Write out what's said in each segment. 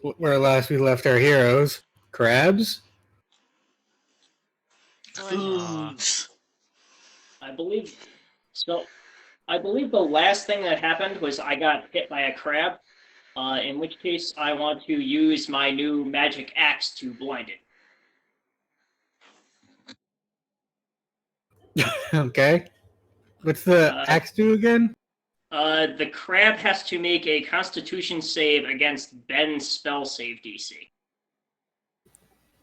where last we left our heroes. Crabs? Foods. I believe so. I believe the last thing that happened was I got hit by a crab. In which case, I want to use my new magic axe to blind it. Okay. What's the axe do again? The crab has to make a Constitution save against Ben's spell save DC.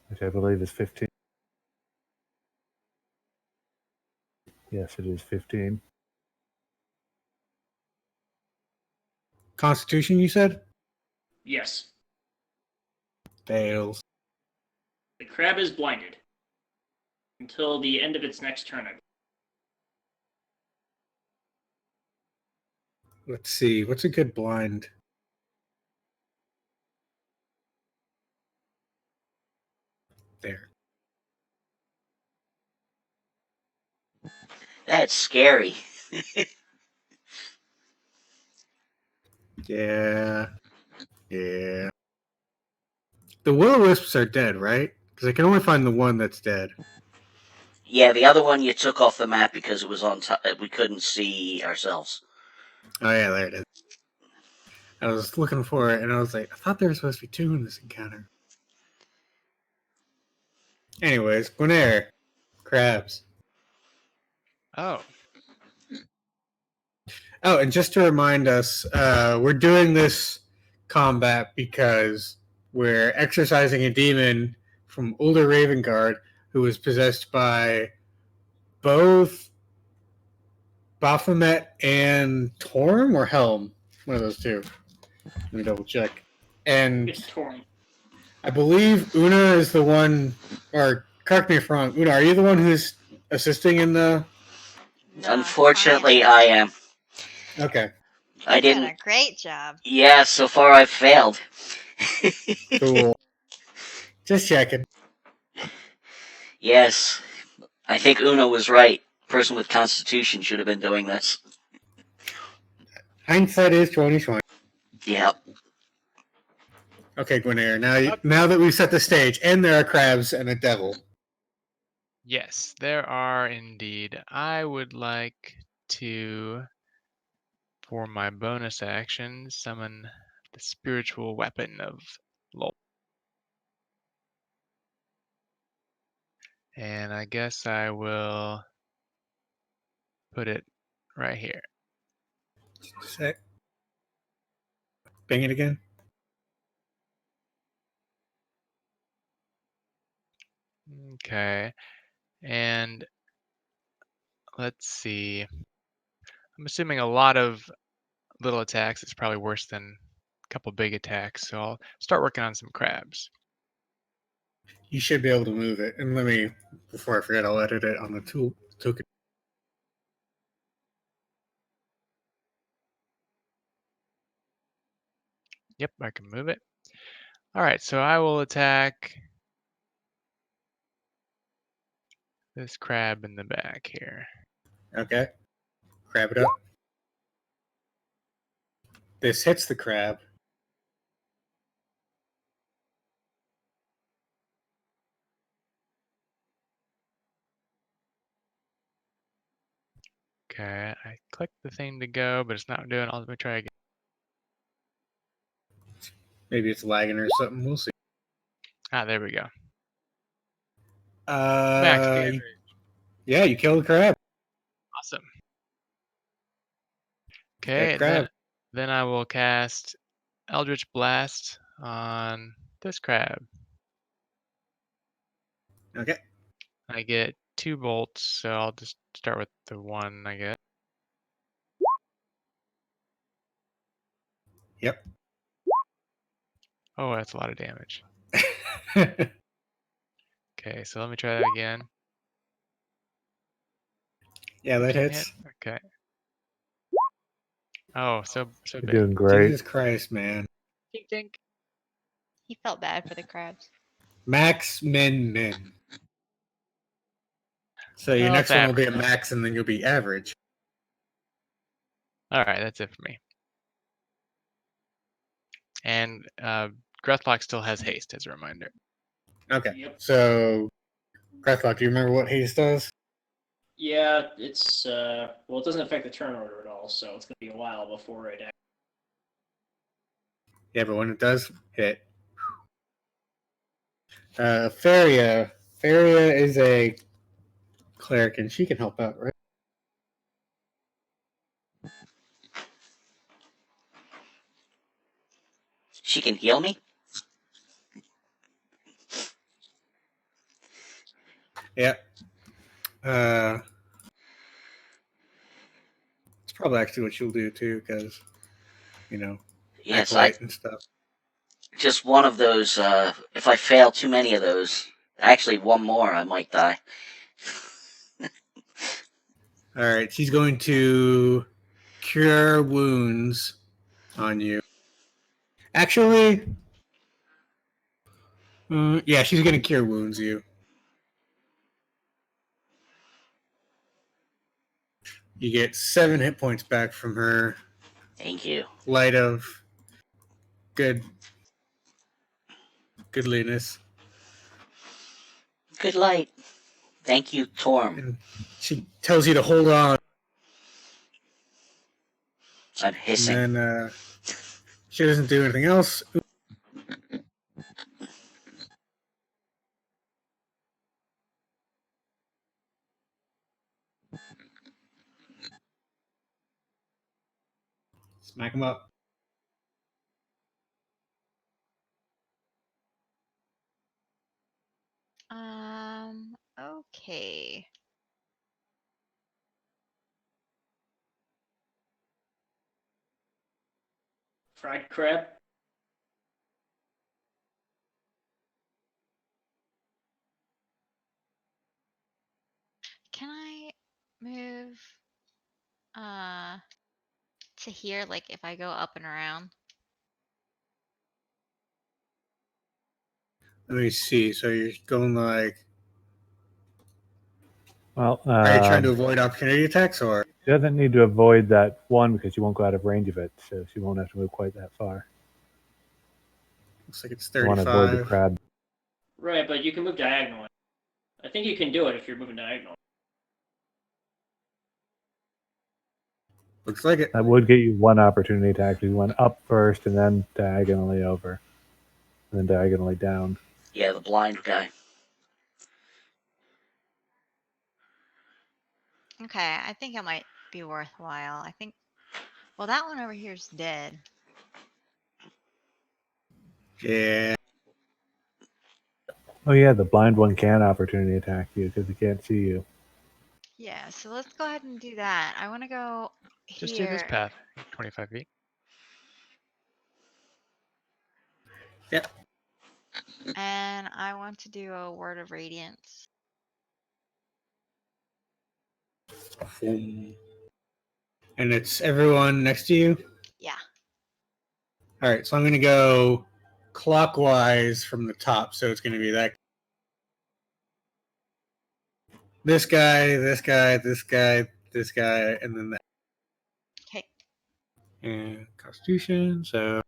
Which I believe is 15. Yes, it is 15. Constitution, you said? Yes. Fails. The crab is blinded until the end of its next turn. Let's see. What's a good blind? There. That's scary. Yeah. Yeah. The will-o-wisps are dead, right? Because I can only find the one that's dead. Yeah, the other one you took off the map because it was on top. We couldn't see ourselves. Oh, yeah, there it is. I was looking for it, and I was like, I thought there were supposed to be two in this encounter. Anyways, Gwenair. Crabs. Oh. Oh, and just to remind us, we're doing this combat because we're exercising a demon from Older Ravengard who was possessed by both Baphomet and Torm or Helm. One of those two. Let me double check. And It's Torm. I believe Una is the one, or correct me if I'm wrong, Una, are you the one who's assisting in the... No, unfortunately, I am. Okay. I didn't. Did a great job. Yeah, so far I've failed. Cool. Just checking. Yes. I think Una was right. Person with Constitution should have been doing this. Hindsight is 20/20. Yep. Okay, Gwenair, now that we've set the stage, and there are crabs and a devil. Yes, there are indeed. I would like to, for my bonus action, summon the spiritual weapon of Lol. And I guess I will put it right here. Just a sec. Bang it again. Okay. And let's see. I'm assuming a lot of little attacks is probably worse than a couple big attacks, so I'll start working on some crabs. You should be able to move it. And let me, before I forget, I'll edit it on the token. Yep, I can move it. All right, so I will attack this crab in the back here. Okay. Crab it up. This hits the crab. Okay, I clicked the thing to go, but it's not doing it. Let me try again. Maybe it's lagging or something. We'll see. Ah, there we go. Max damage. Yeah, you killed the crab. Awesome. Okay, then I will cast Eldritch Blast on this crab. Okay. I get 2 bolts, so I'll just start with the one, I guess. Yep. Oh, that's a lot of damage. Okay, so let me try that again. Yeah, that hits. Okay. Oh, so You're big. doing great. Jesus Christ, man. Dink, dink. He felt bad for the crabs. Max, min. So your next one will be a max, and then you'll be average. All right, that's it for me. And Grethlock still has haste, as a reminder. Okay. Yep. So, Grethlock, do you remember what haste does? Yeah, it's well, it doesn't affect the turn order at all, so it's gonna be a while before it. Yeah, but when it does hit, Faria. Faria is a cleric, and she can help out, right? She can heal me? Yeah. It's probably actually what she'll do too, because Yes, I acolyte and stuff. just one of those. If I fail too many of those, actually one more, I might die. All right, she's going to cure wounds on you. Actually, yeah, she's going to cure wounds you. You get 7 hit points back from her. Thank you. Light of goodliness. Good light. Thank you, Torm. And she tells you to hold on. I'm hissing. And then she doesn't do anything else. Smack him up. Okay. Fried crab. Can I move to here, like if I go up and around? Let me see. So you're going like. Well, Are you trying to avoid opportunity attacks or? she doesn't need to avoid that one because you won't go out of range of it, so she won't have to move quite that far. Looks like it's You want to avoid the 35. crab. Right, but you can move diagonally. I think you can do it if you're moving diagonal. Looks like it. That would get you one opportunity attack if you went up first and then diagonally over, and then diagonally down. Yeah, the blind guy. Okay, I think it might be worthwhile. I think. Well, that one over here is dead. Yeah. Oh yeah, the blind one can opportunity attack you because he can't see you. Yeah, so let's go ahead and do that. I want to go Just do this here, path, 25 feet. Yep. and I want to do a word of radiance. And it's everyone next to you? Yeah. All right, so I'm going to go clockwise from the top. So it's going to be that. This guy, this guy, this guy, this guy, and then that. Okay. And Constitution, so.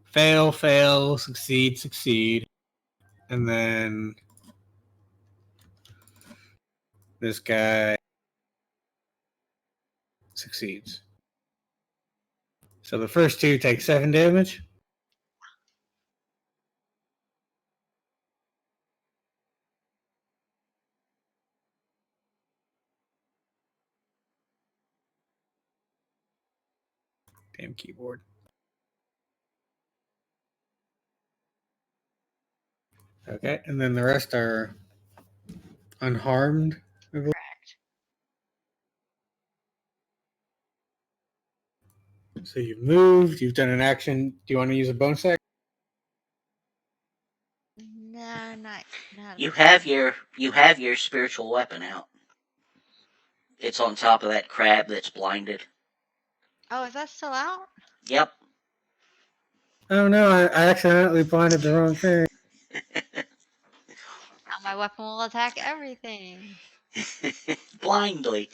Fail, fail, succeed, succeed. And then this guy succeeds. So the first two take 7 damage. Damn keyboard. Okay, and then the rest are unharmed. Correct. So you've moved, you've done an action. Do you want to use a bonus action? No, not. You have your spiritual weapon out. It's on top of that crab that's blinded. Oh, is that still out? Yep. Oh no, I accidentally blinded the wrong thing. Now my weapon will attack everything. Blindly.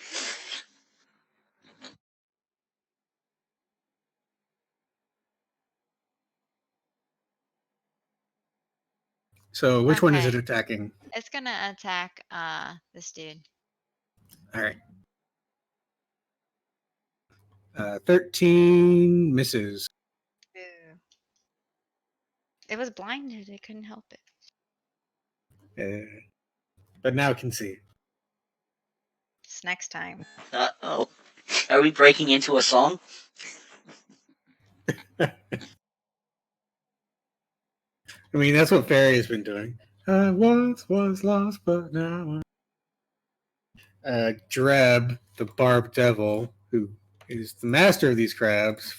So which one is it Okay. attacking? It's gonna attack this dude. All right. 13 misses. Ooh. It was blinded. It couldn't help it. But now it can see. It's next time. Uh-oh. Are we breaking into a song? I mean, that's what Fairy's been doing. I once was lost, but now I'm... Dreb, the Barb Devil, who is the master of these crabs.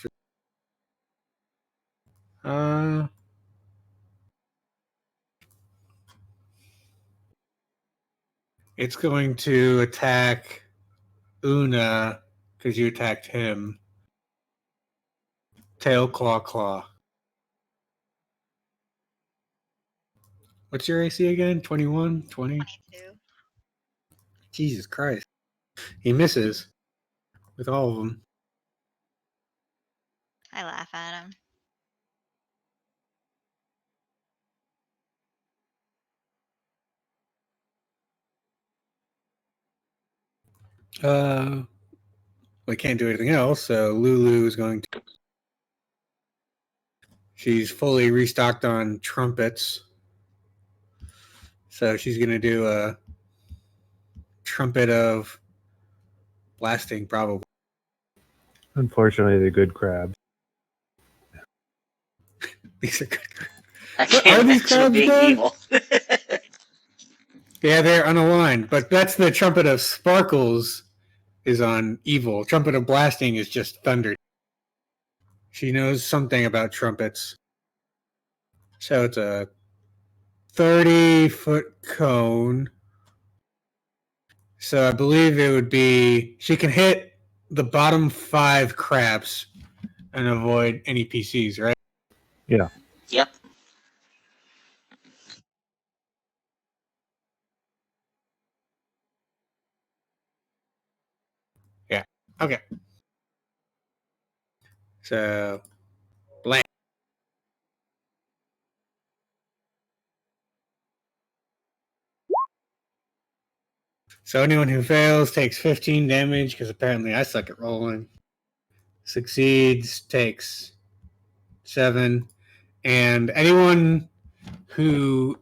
It's going to attack Una because you attacked him. Tail, claw, claw. What's your AC again? 21? 20? 22. Jesus Christ. He misses with all of them. I laugh at him. We can't do anything else, so Lulu is going to... She's fully restocked on trumpets. So she's going to do a trumpet of blasting, probably. Unfortunately, they're good crabs. These are good. I Are can't these imagine them crabs being good? evil. Yeah, they're unaligned, but that's the trumpet of sparkles is on evil. Trumpet of blasting is just thunder. She knows something about trumpets. So it's a 30-foot cone. So I believe it would be... She can hit the bottom 5 crabs and avoid any PCs, right? Yeah. Yep. Okay. So... blank. So anyone who fails takes 15 damage, because apparently I suck at rolling. Succeeds takes 7. And anyone who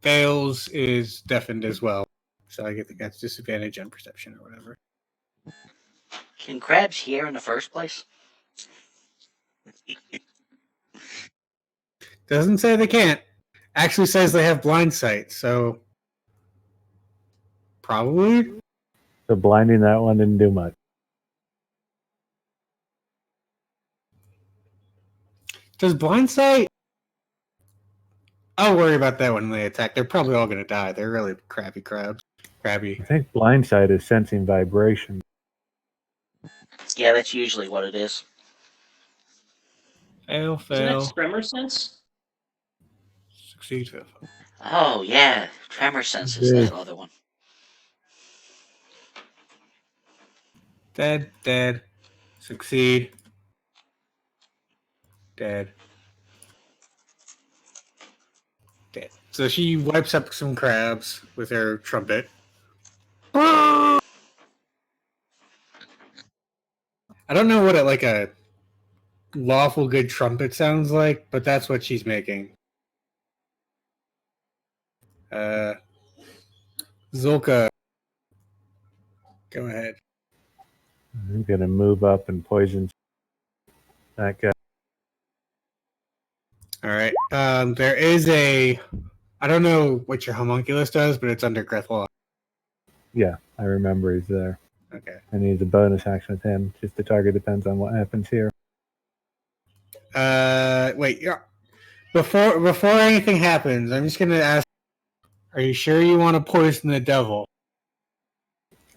fails is deafened as well. So I think that's disadvantage on perception or whatever. Can crabs hear in the first place? Doesn't say they can't. Actually says they have blind sight, so probably. So blinding that one didn't do much. Does blind sight? I'll worry about that when they attack. They're probably all going to die. They're really crappy crabs. Crabby. I think blind sight is sensing vibration. Yeah, that's usually what it is. Fail, Isn't that fail. tremor sense? Succeed, fail. Oh, yeah. Tremor sense is that other one. Dead, dead. Succeed. Dead. Dead. So she wipes up some crabs with her trumpet. I don't know what a lawful good trumpet sounds like, but that's what she's making. Zulka, go ahead. I'm going to move up and poison that guy. All right. There is I don't know what your homunculus does, but it's under Grethwall. Yeah, I remember he's there. Okay. I need a bonus action with him. Just the target depends on what happens here. Wait. Before anything happens, I'm just gonna ask: are you sure you want to poison the devil?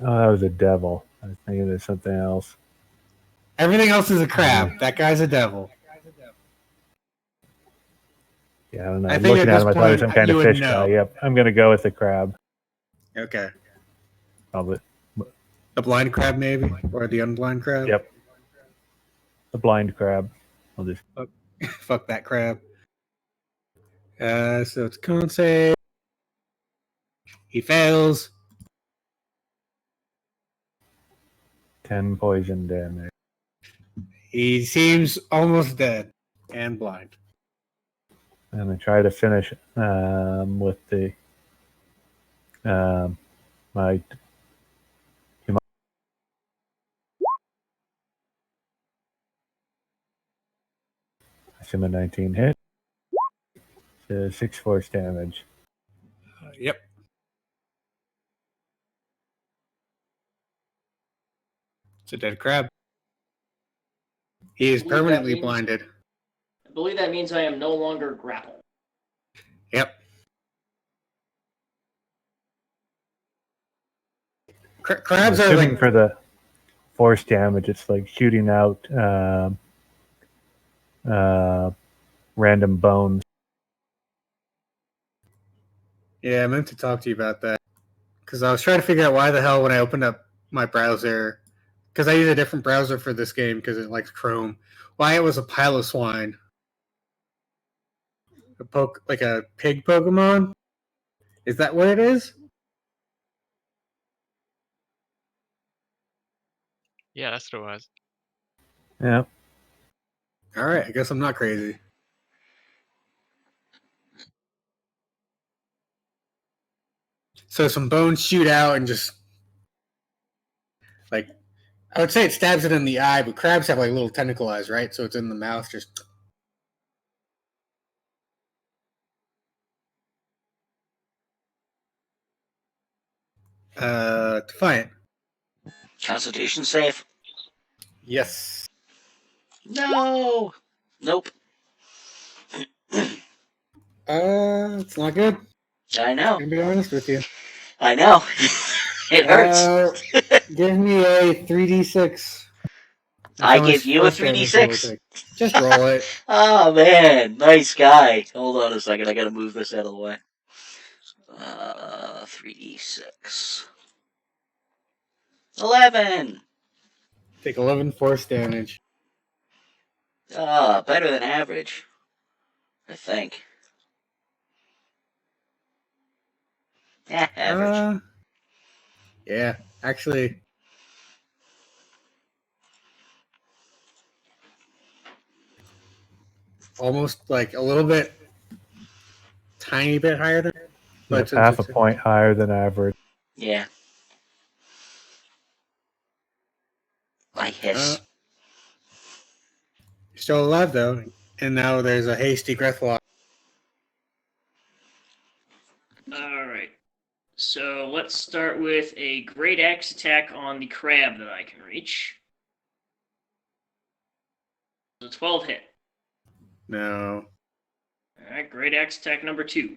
Oh, that was a devil. I was thinking of something else. Everything else is a crab. That guy's a devil. Yeah, I don't know. I I'm think looking at at him. I this thought he was point, some kind you of would fish know. guy. Yep, I'm going to go with the crab. Okay. Probably. The blind crab, maybe, or the unblind crab. Yep. The blind crab. I'll just. Fuck that crab. So it's con save. He fails. 10 poison damage. He seems almost dead and blind. And I try to finish with the my. Assume a 19 hit. 6 force damage. Yep. It's a dead crab. He is I believe that permanently means- blinded. I believe that means I am no longer grappled. Yep. Crabs are Assuming like for the force damage, it's like shooting out random bones. Yeah, I meant to talk to you about that because I was trying to figure out why the hell when I opened up my browser, because I use a different browser for this game because it likes Chrome, why it was a pile of swine, like a pig Pokemon. Is that what it is? Yeah, that's what it was. Yeah. All right, I guess I'm not crazy. So some bones shoot out and just like I would say it stabs it in the eye, but crabs have like little tentacle eyes, right? So it's in the mouth, just. Defiant. Constitution save. Yes. No. Nope. It's not good. I know. To be honest with you. I know. It hurts. Give me a 3d6. I give you a 3d6. Just roll it. Oh man, nice guy. Hold on a second, I gotta move this out of the way. 3d6. 11. Take 11 force damage. Better than average, I think. Yeah, average. Yeah, actually. Almost like a little bit, tiny bit higher than. But half a point higher than average. Yeah. I hiss. You're still alive though, and now there's a hasty Grethlock. Alright. So let's start with a Great Axe attack on the crab that I can reach. So 12 hit. No, Alright, Great Axe attack number 2.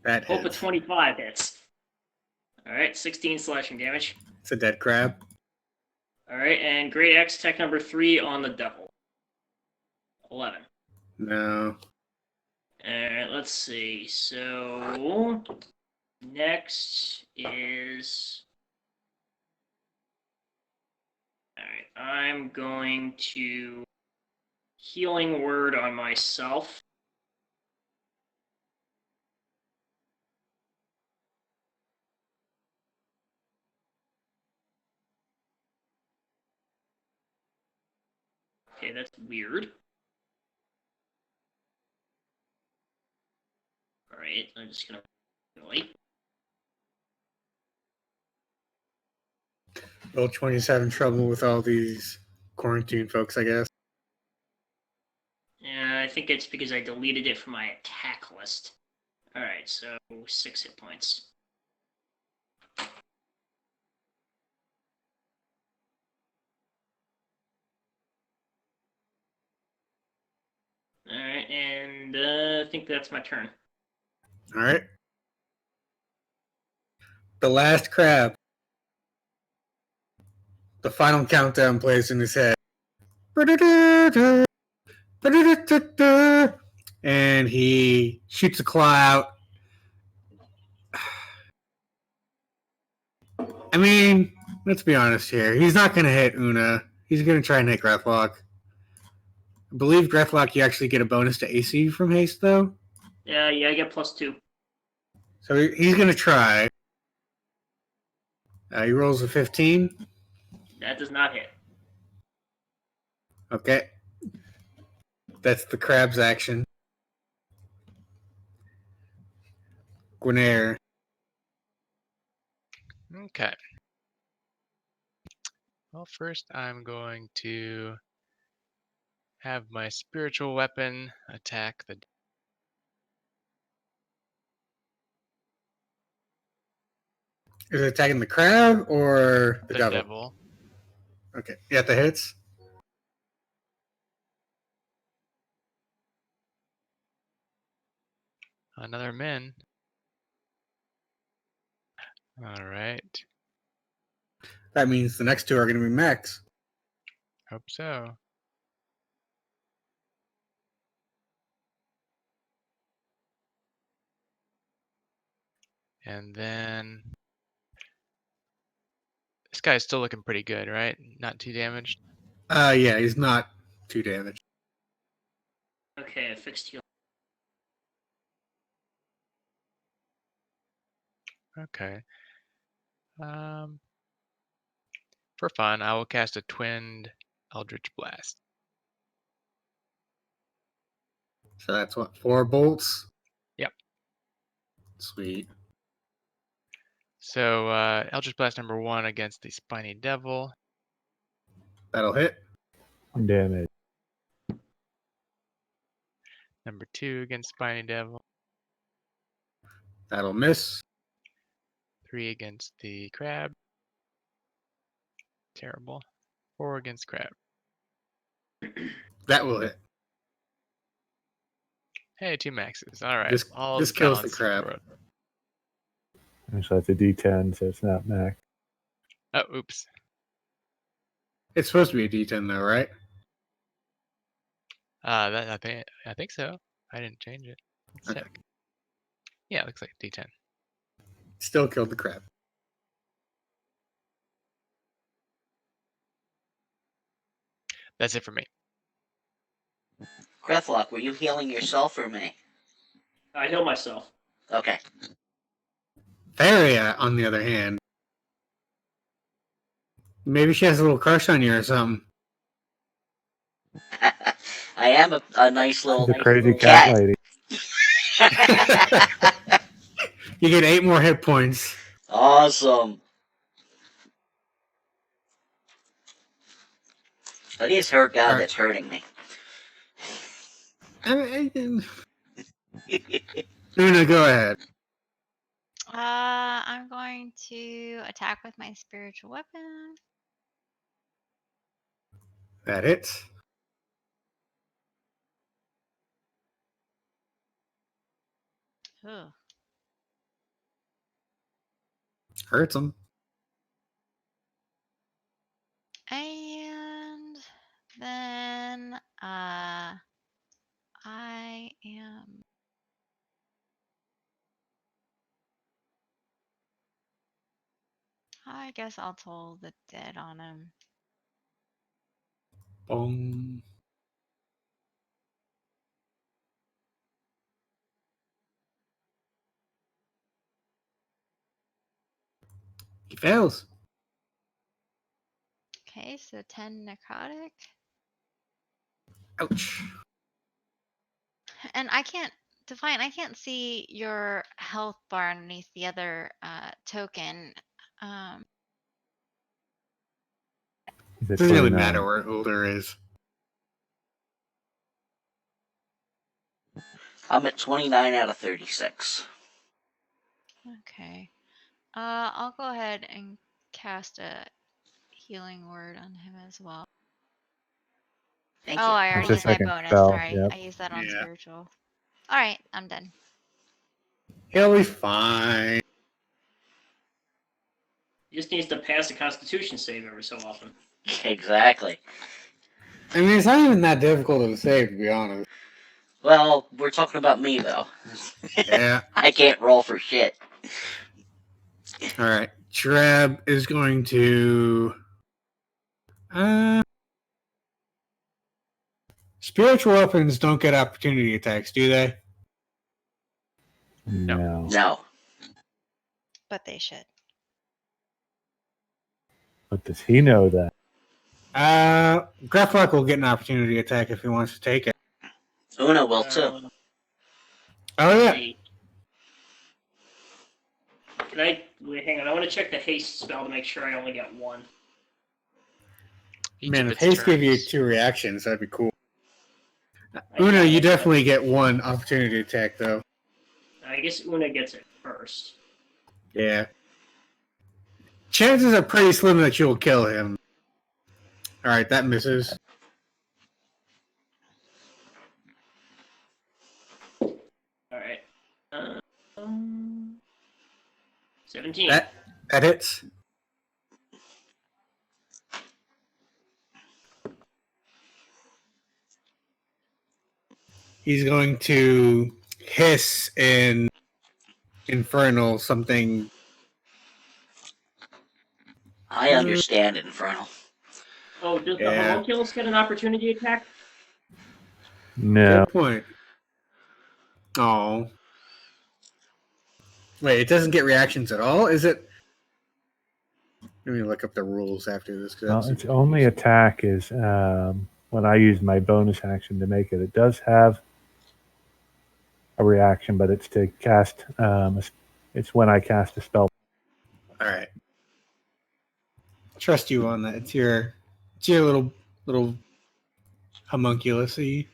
that Hope a hits. 25 hits. Alright, 16 slashing damage. It's a dead crab. Alright, and Great Axe attack number 3 on the devil. 11. No. Alright, let's see. So next is. Alright, I'm going to Healing Word on myself. Okay, that's weird. Alright, I'm just gonna wait. Roll 27 trouble with all these quarantine folks, I guess. I think it's because I deleted it from my attack list. Alright, so 6 hit points. Alright, and I think that's my turn. All right. The last crab. The final countdown plays in his head. And he shoots a claw out. I mean, let's be honest here. He's not going to hit Una. He's going to try and hit Grethlock. I believe Grethlock, you actually get a bonus to AC from haste, though. Yeah, I get +2. So he's going to try. He rolls a 15. That does not hit. Okay. That's the crab's action. Gwenair. Okay. Well, first I'm going to have my spiritual weapon attack the Is it attacking the crab or the devil? devil. Okay. You got the hits? Another min. All right. That means the next two are going to be max. Hope so. And then this guy's still looking pretty good, right? Not too damaged. Yeah, he's not too damaged. Okay, I fixed heal. Okay. For fun, I will cast a twinned Eldritch Blast. So that's what, 4 bolts? Yep. Sweet. So Eldritch Blast number 1 against the Spiny Devil. That'll hit. 1 damage. Number 2 against Spiny Devil. That'll miss. 3 against the Crab. Terrible. 4 against Crab. That will hit. Hey, 2 maxes. All right. This kills the balanced crab. for it. So that's a D10, so it's not max. Oh, oops. It's supposed to be a D10 though, right? I think so. I didn't change it. Let's Okay. check. Yeah, it looks like a D10. Still killed the crab. That's it for me. Grethlock, were you healing yourself or me? I heal myself. Okay. Theria, on the other hand, maybe she has a little crush on you or something. I am a nice little The crazy cat lady. You get 8 more hit points. Awesome. It is her god that's hurting me. Una, go ahead. I'm going to attack with my spiritual weapon. That hits. Ugh. Hurts him. And then I am I guess I'll toll the dead on him. Boom. He fails. Okay, so 10 necrotic. Ouch. And I can't I can't see your health bar underneath the other token. Is it Doesn't really 29? matter where Ulder is. I'm at 29 out of 36. Okay. I'll go ahead and cast a healing word on him as well. Thank Oh, you. I It's already a used my second bonus. spell, Sorry. yep. I used that on Yeah. spiritual. Alright, I'm done. He'll be fine. He just needs to pass a Constitution save every so often. Exactly. I mean, it's not even that difficult of a save, to be honest. Well, we're talking about me, though. Yeah. I can't roll for shit. All right. Treb is going to. Spiritual weapons don't get opportunity attacks, do they? No. No. But they should. But does he know that? Graflock will get an opportunity attack if he wants to take it. Una will too. Oh yeah. Can I wait? Hang on. I want to check the haste spell to make sure I only get one. Each Man, of if its haste gave you turns. 2 reactions, that'd be cool. I Una, got you it. definitely get 1 opportunity attack though. I guess Una gets it first. Yeah. Chances are pretty slim that you'll kill him. Alright, that misses. All right. 17. That hits. He's going to hiss in Infernal something. I understand Infernal. Oh, does the Yeah. homunculus get an opportunity attack? No. Good point. Oh. Wait, it doesn't get reactions at all? Is it? Let me look up the rules after this. Well, its only attack is when I use my bonus action to make it. It does have a reaction, but it's to cast. It's when I cast a spell. Alright. Trust you on that. It's your little homunculus-y.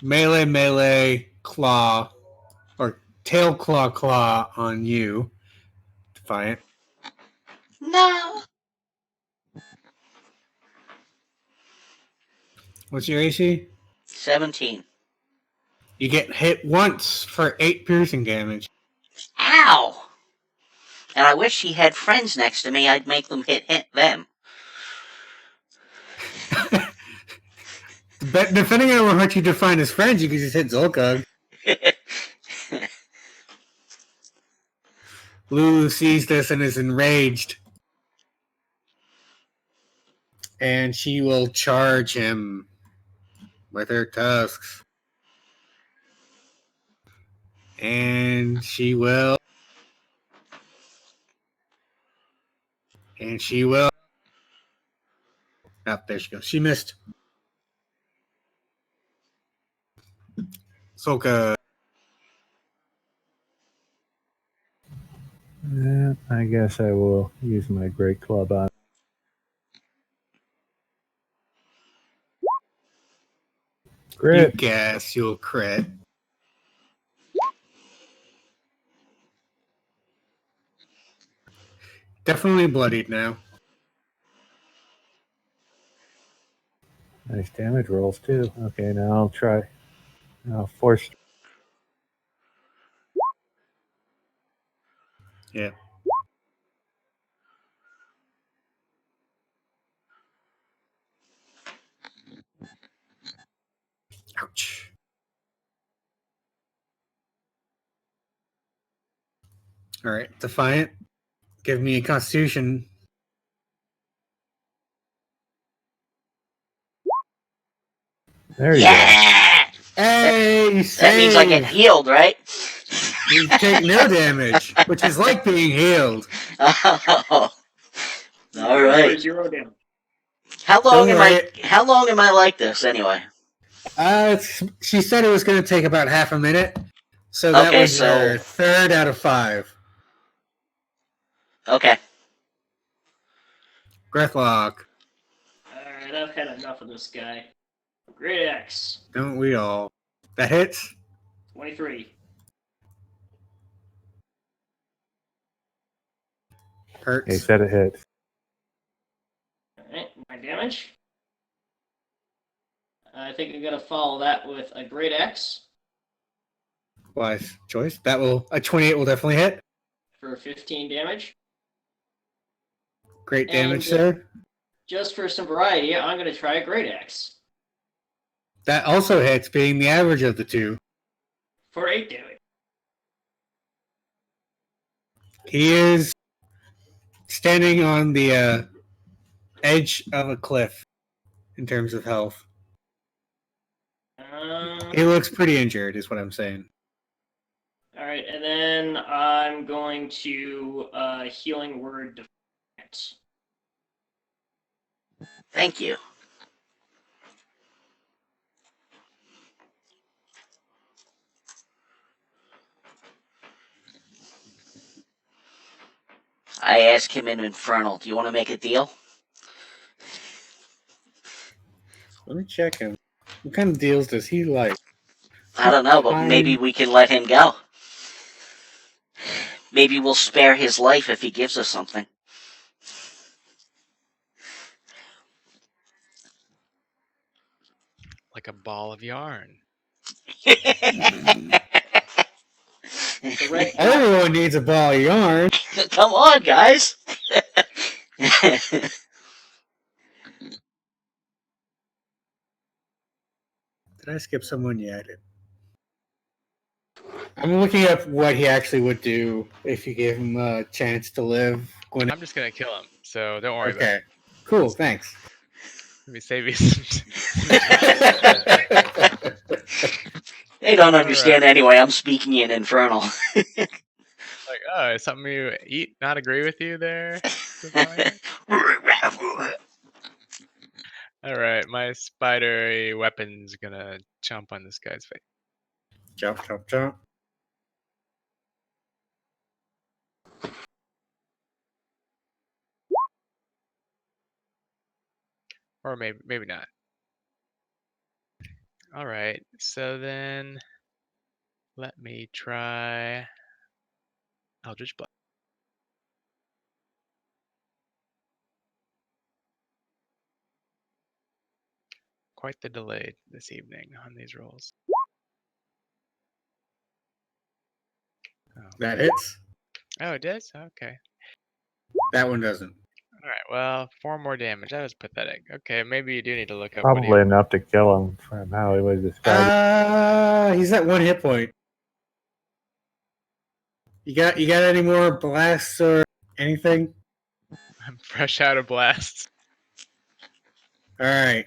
Melee, claw, or tail claw on you. Defiant. No. What's your AC? 17. You get hit once for 8 piercing damage. Ow! And I wish he had friends next to me. I'd make them hit them. But depending on what you define as friends, you can just hit Zolkog. Lulu sees this and is enraged. And she will charge him with her tusks. And she will. And she will. Oh, there she goes. She missed. Solka. I guess I will use my great club on. You Crit. guess you'll crit. Definitely bloodied now. Nice damage rolls too. Okay, now I'll try. I'll force. Yeah. Ouch. All right, Defiant. Give me a Constitution. There you Yeah! Hey, you That means I get saved. healed, right? You take no damage, which is like being healed. Oh. For Alright. 0 damage. How long Don't am worry. how long am I like this anyway? She said it was going to take about half a minute, so that Okay, was your 3rd out of 5. Okay. Breathlock. Alright, I've had enough of this guy. Great X. Don't we all? That hits. 23. Hurts. He said it hits. Alright, my damage. I think I'm gonna follow that with a Great X Wise choice. A 28 will definitely hit. for 15 damage. Great damage, And, sir. Just for some variety, I'm gonna try a Great X That also hits, being the average of the two. for 8 damage. He is standing on the edge of a cliff in terms of health. He looks pretty injured, is what I'm saying. All right, and then I'm going to healing word deflect. Thank you. I asked him in Infernal, do you want to make a deal? Let me check him. What kind of deals does he like? I don't know, but maybe we can let him go. Maybe we'll spare his life if he gives us something. Like a ball of yarn. The red Everyone needs a ball of yarn. Come on, guys. Did I skip someone? Yeah, I did. I'm looking up what he actually would do if you gave him a chance to live. I'm just gonna kill him, so don't worry about Okay, it. cool, thanks. Let me save you some. They don't understand anyway. I'm speaking in Infernal. Like, oh, is something you eat not agree with you there? All right, my spidery weapon's gonna chomp on this guy's face. Jump, jump, jump. Or maybe not. All right, so then let me try Eldritch Blast. Quite the delay this evening on these rolls. Oh. That hits. Oh, it does? Okay. That one doesn't. All right, well, 4 more damage. That was pathetic. Okay, maybe you do need to look up Probably enough to kill him from how he was described. He's at 1 hit point. You got any more blasts or anything? I'm fresh out of blasts. All right.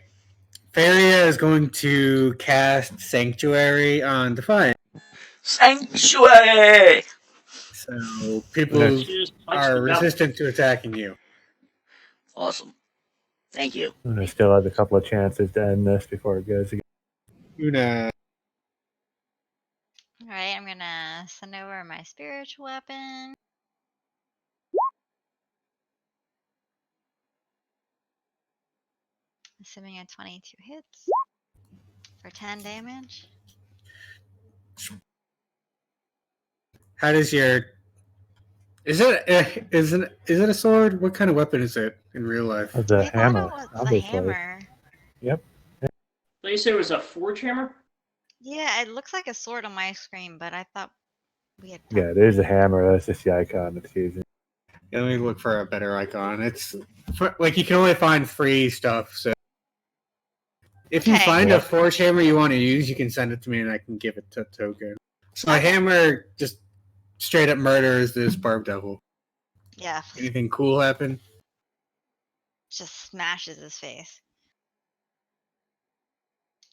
Faria is going to cast Sanctuary on Defiant. Sanctuary! So people are resistant to attacking you. Awesome. Thank you. And I still have a couple of chances to end this before it goes again. Una. All right, I'm gonna send over my spiritual weapon. Assuming a 22 hits for 10 damage. How does your... Is it a sword? What kind of weapon is it in real life? The I hammer, thought it was obviously. a hammer. Yep. So you said it was a forge hammer? Yeah, it looks like a sword on my screen, but I thought we had. Yeah, it is a hammer. That's just the icon it's using. Yeah, let me look for a better icon. It's like you can only find free stuff. So if you find a forge hammer you want to use, you can send it to me and I can give it to Token. So a hammer just straight up murders this barb devil. Yeah. Anything cool happen? Just smashes his face.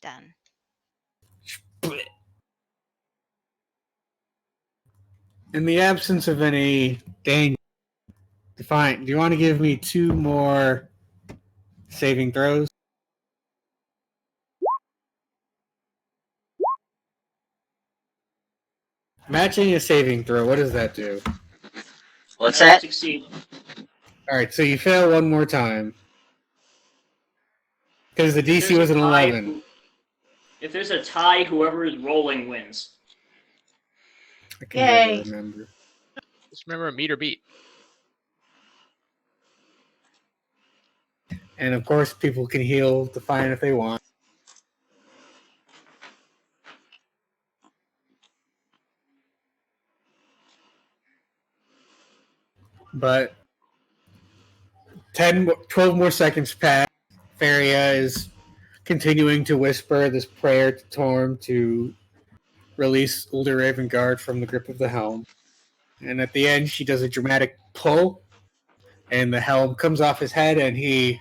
Done. In the absence of any danger, Defiant, do you want to give me 2 more saving throws? Matching a saving throw, what does that do? What's that? Succeed. Alright, so you fail 1 more time. Because the DC was an 11. If there's a tie, whoever is rolling wins. I can never remember. Just remember a meter beat. And of course, people can heal Defiant if they want. But 12 more seconds pass. Faria is continuing to whisper this prayer to Torm to release Ulder Ravengard from the grip of the helm. And at the end, she does a dramatic pull, and the helm comes off his head, and he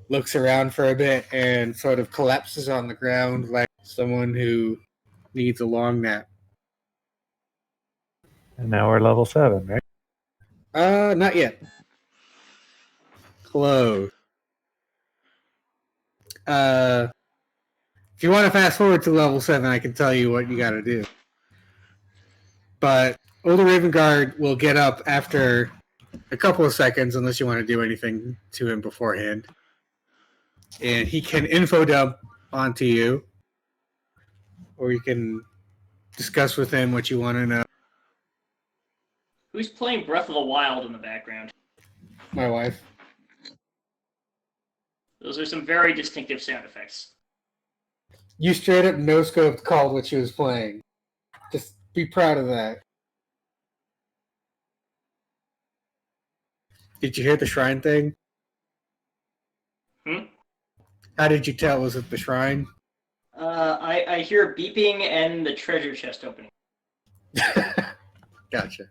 looks around for a bit and sort of collapses on the ground like someone who needs a long nap. And now we're level 7, right? Not yet. Close. If you want to fast forward to level 7, I can tell you what you got to do. But Older Raven Guard will get up after a couple of seconds, unless you want to do anything to him beforehand. And he can info dump onto you, or you can discuss with him what you want to know. Who's playing Breath of the Wild in the background? My wife. Those are some very distinctive sound effects. You straight up no-scoped called what she was playing. Just be proud of that. Did you hear the shrine thing? How did you tell? Was it the shrine? I hear beeping and the treasure chest opening. Gotcha.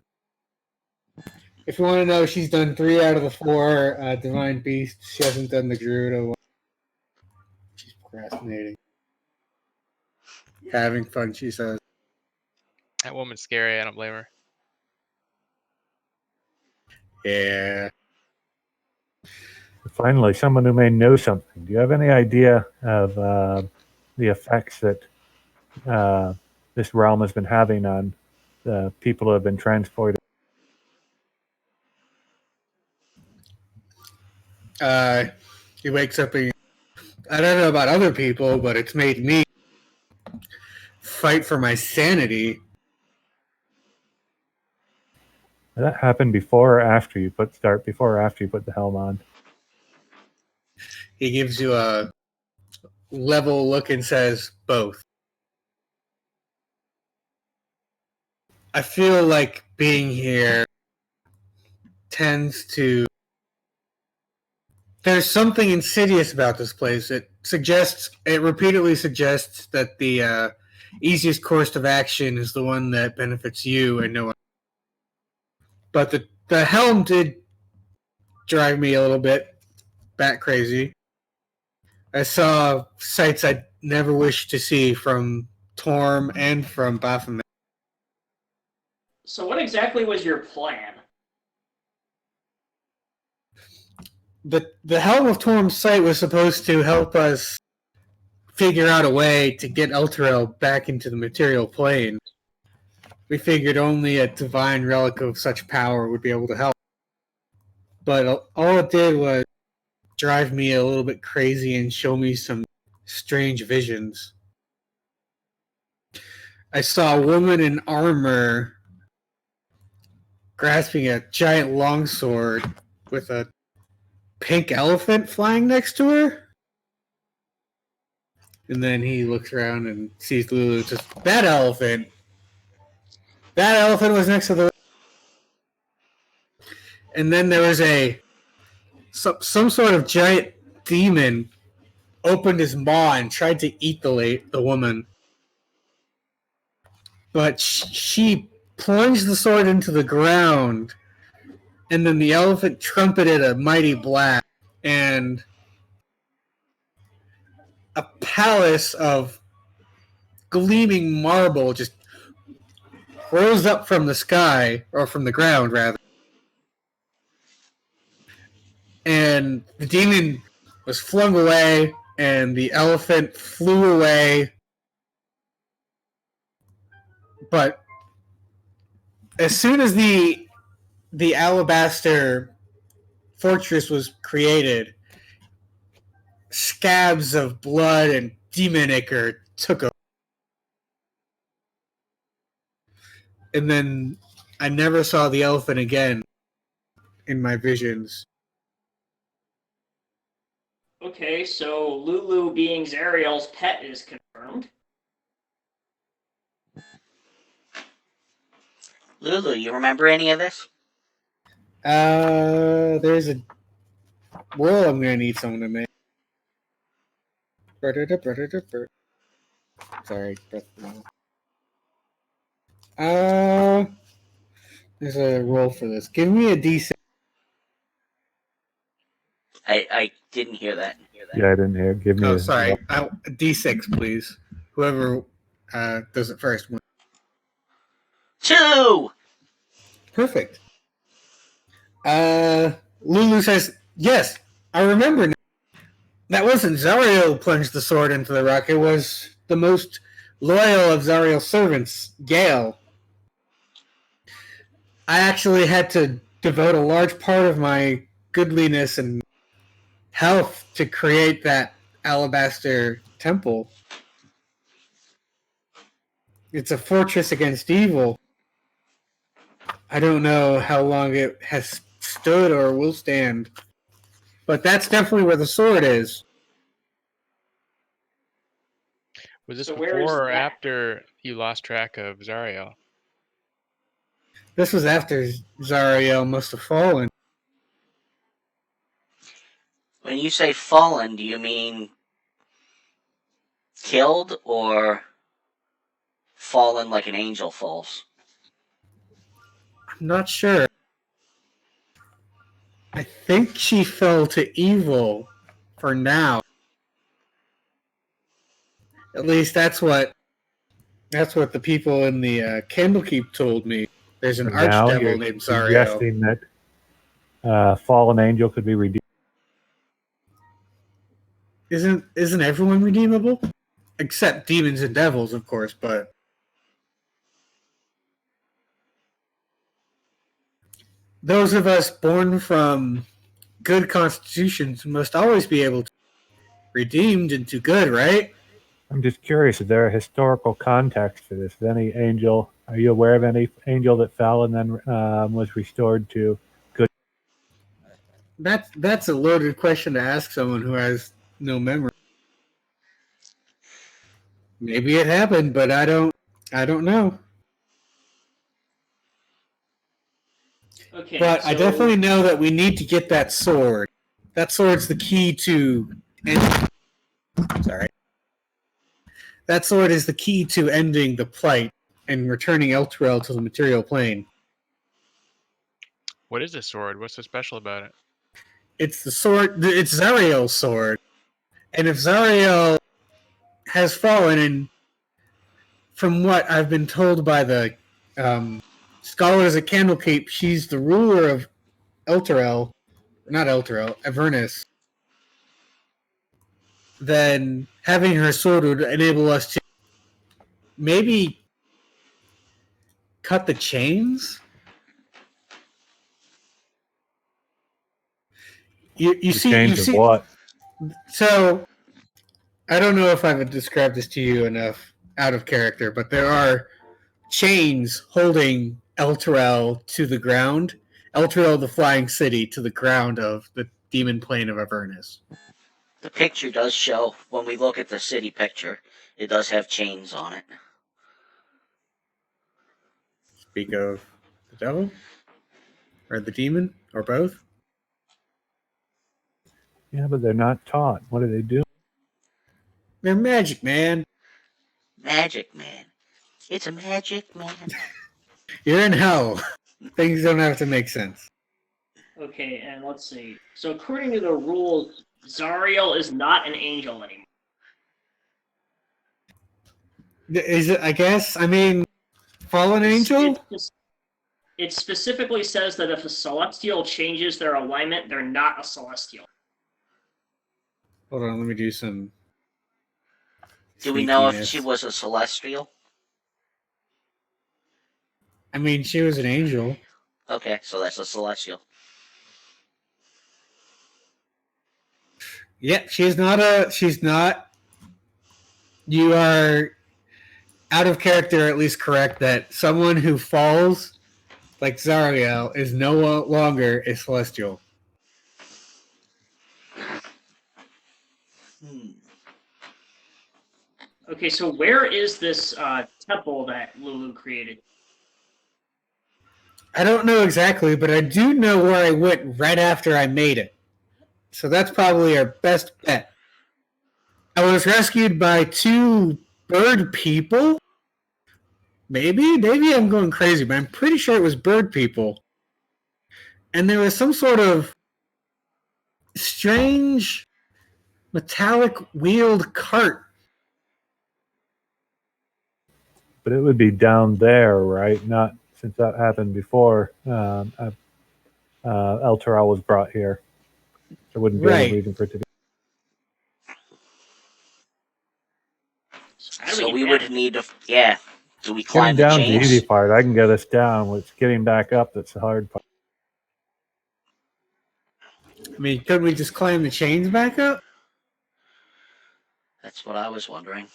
If you want to know, she's done 3 out of the 4 Divine Beasts. She hasn't done the Gerudo one. She's procrastinating. Having fun, she says. That woman's scary. I don't blame her. Yeah. Finally, someone who may know something. Do you have any idea of the effects that this realm has been having on the people who have been transported? He wakes up and I don't know about other people, but it's made me fight for my sanity. Did that happen before or after you put the helm on? He gives you a level look and says both. I feel like being here tends to... There's something insidious about this place. It repeatedly suggests that the easiest course of action is the one that benefits you and no one. But the helm did drive me a little bit bat crazy. I saw sights I'd never wished to see from Torm and from Baphomet. So what exactly was your plan? The Helm of Torm's sight was supposed to help us figure out a way to get Elturel back into the material plane. We figured only a divine relic of such power would be able to help. But all it did was drive me a little bit crazy and show me some strange visions. I saw a woman in armor grasping a giant longsword with a pink elephant flying next to her. And then he looks around and sees Lulu. Says, that elephant was next to the... And then there was some sort of giant demon opened his maw and tried to eat the woman. But she plunged the sword into the ground, and then the elephant trumpeted a mighty blast, and a palace of gleaming marble just rose up from the sky, or from the ground, rather. And the demon was flung away, and the elephant flew away. But as soon as the alabaster fortress was created, scabs of blood and demon ichor took over. And then I never saw the elephant again in my visions. Okay, so Lulu being Zariel's pet is confirmed. Lulu, you remember any of this? There's a world I'm gonna need someone to make. Sorry, there's a roll for this. Give me a D6. I didn't hear that. Yeah, I didn't hear. Give me sorry. A D6, please. Whoever does it first. 2! Perfect. Lulu says, yes, I remember now. That wasn't Zariel who plunged the sword into the rock. It was the most loyal of Zariel's servants, Gale. I actually had to devote a large part of my goodliness and health to create that alabaster temple. It's a fortress against evil. I don't know how long it has stood or will stand, but that's definitely where the sword is. Was this So where is before or that? after you lost track of Zariel? This was after Zariel must have fallen. When you say fallen, do you mean killed or fallen like an angel falls? I'm not sure. I think she fell to evil for now. At least that's what the people in the Candlekeep told me. There's an For now, archdevil you're named Zariel. suggesting that fallen angel could be redeemed. Isn't everyone redeemable? Except demons and devils, of course, but those of us born from good constitutions must always be able to be redeemed into good, right? I'm just curious, is there a historical context for this? Are you aware of any angel that fell and then was restored to good? That's a loaded question to ask someone who has no memory. Maybe it happened, but I don't know. Okay, But I so definitely know that we need to get that sword. That sword's the key to That sword is the key to ending the plight and returning Elturel to the material plane. What is this sword? What's so special about it? It's the sword. It's Zariel's sword, and if Zariel has fallen, and from what I've been told by the scholars at Candlekeep, she's the ruler of Elturel, not Elturel, Avernus. Then having her sword would enable us to maybe cut the chains. You see What? So I don't know if I've described this to you enough out of character, but there are chains holding Elturel to the ground, Elturel the flying city to the ground of the demon plane of Avernus. The picture does show, when we look at the city picture, it does have chains on it. Speak of the devil? Or the demon? Or both? Yeah, but they're not taught. What do they do? They're magic, man. Magic Man. It's a magic man. You're in hell. Things don't have to make sense. okay, and let's see. So according to the rules, Zariel is not an angel anymore. Is it, I guess? I mean, fallen angel? It specifically says that if a celestial changes their alignment, they're not a celestial. Hold on, let me do some. Do we know if sneakiness. she was a celestial? I mean, she was an angel. Okay, so that's a celestial. Yeah, she's not. You are out of character, at least correct, that someone who falls like Zariel is no longer a celestial. Okay, so where is this temple that Lulu created? I don't know exactly, but I do know where I went right after I made it. So that's probably our best bet. I was rescued by 2 bird people. Maybe I'm going crazy, but I'm pretty sure it was bird people. And there was some sort of strange metallic wheeled cart. But it would be down there, right? Not since that happened before. El Terrell was brought here. There wouldn't be any Right. reason for it to be. How do So get we down? would need to, yeah. Do we Getting climb the down's the chains? easy part. I can get us down. It's getting back up that's the hard part. I mean, couldn't we just climb the chains back up? That's what I was wondering.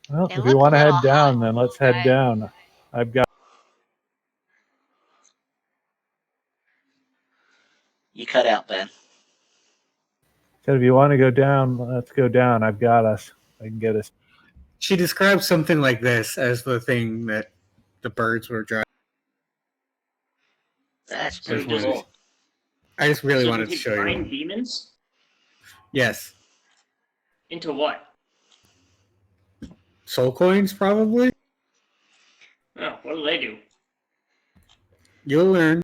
Well, They if look you a want to little head down, hot, then let's head right? down. I've got. You cut out, Ben. Said if you want to go down, let's go down. I've got us. I can get us. She described something like this as the thing that the birds were driving. That's So pretty does- cool. I just really So wanted does to it show grind you. demons Yes. into what? Soul coins, probably? Oh, what do they do? You'll learn.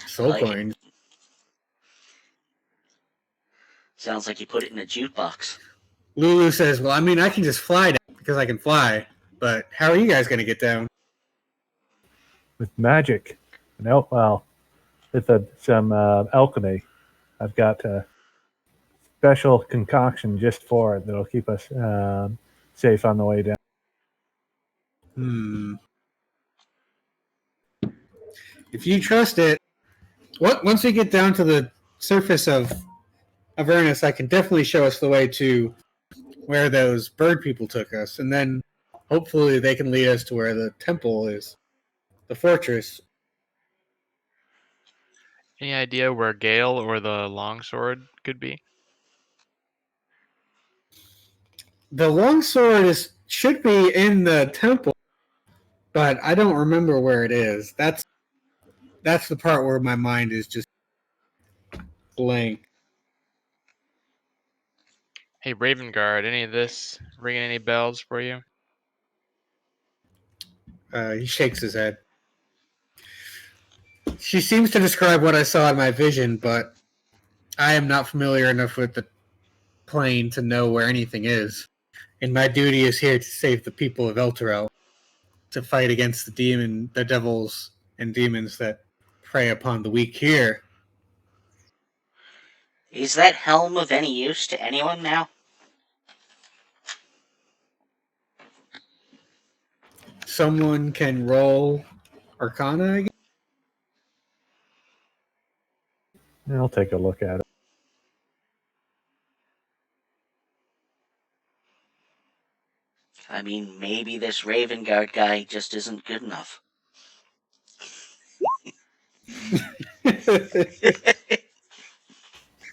Soul like it. coins. Sounds like you put it in a jukebox. Lulu says, well, I mean, I can just fly down because I can fly, but how are you guys going to get down? With magic. Well, with some alchemy. I've got a special concoction just for it that'll keep us safe on the way down. If you trust it, once we get down to the surface of Avernus, I can definitely show us the way to where those bird people took us, and then hopefully they can lead us to where the temple is, the fortress. Any idea where Gale or the longsword could be? The longsword should be in the temple, but I don't remember where it is. That's the part where my mind is just blank. Hey, Raven Guard, any of this ringing any bells for you? He shakes his head. She seems to describe what I saw in my vision, but I am not familiar enough with the plane to know where anything is. And my duty is here to save the people of Elturel, to fight against the devils and demons that prey upon the weak here. Is that helm of any use to anyone now? Someone can roll Arcana, I guess? I'll take a look at it. I mean, maybe this Raven Guard guy just isn't good enough.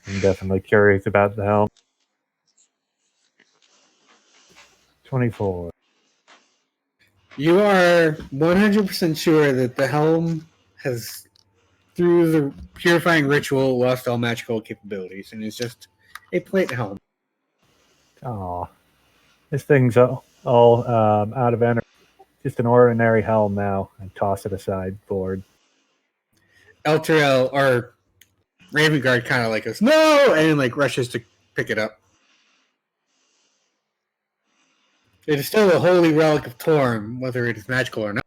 I'm definitely curious about the helm. 24. You are 100% sure that the helm has, through the purifying ritual, lost all magical capabilities, and is just a plate helm. Aw. This thing's all out of energy. Just an ordinary helm now. I toss it aside, bored. Elturel, or Raven Guard, kind of like goes, no! And like rushes to pick it up. It is still a holy relic of Torm, whether it is magical or not.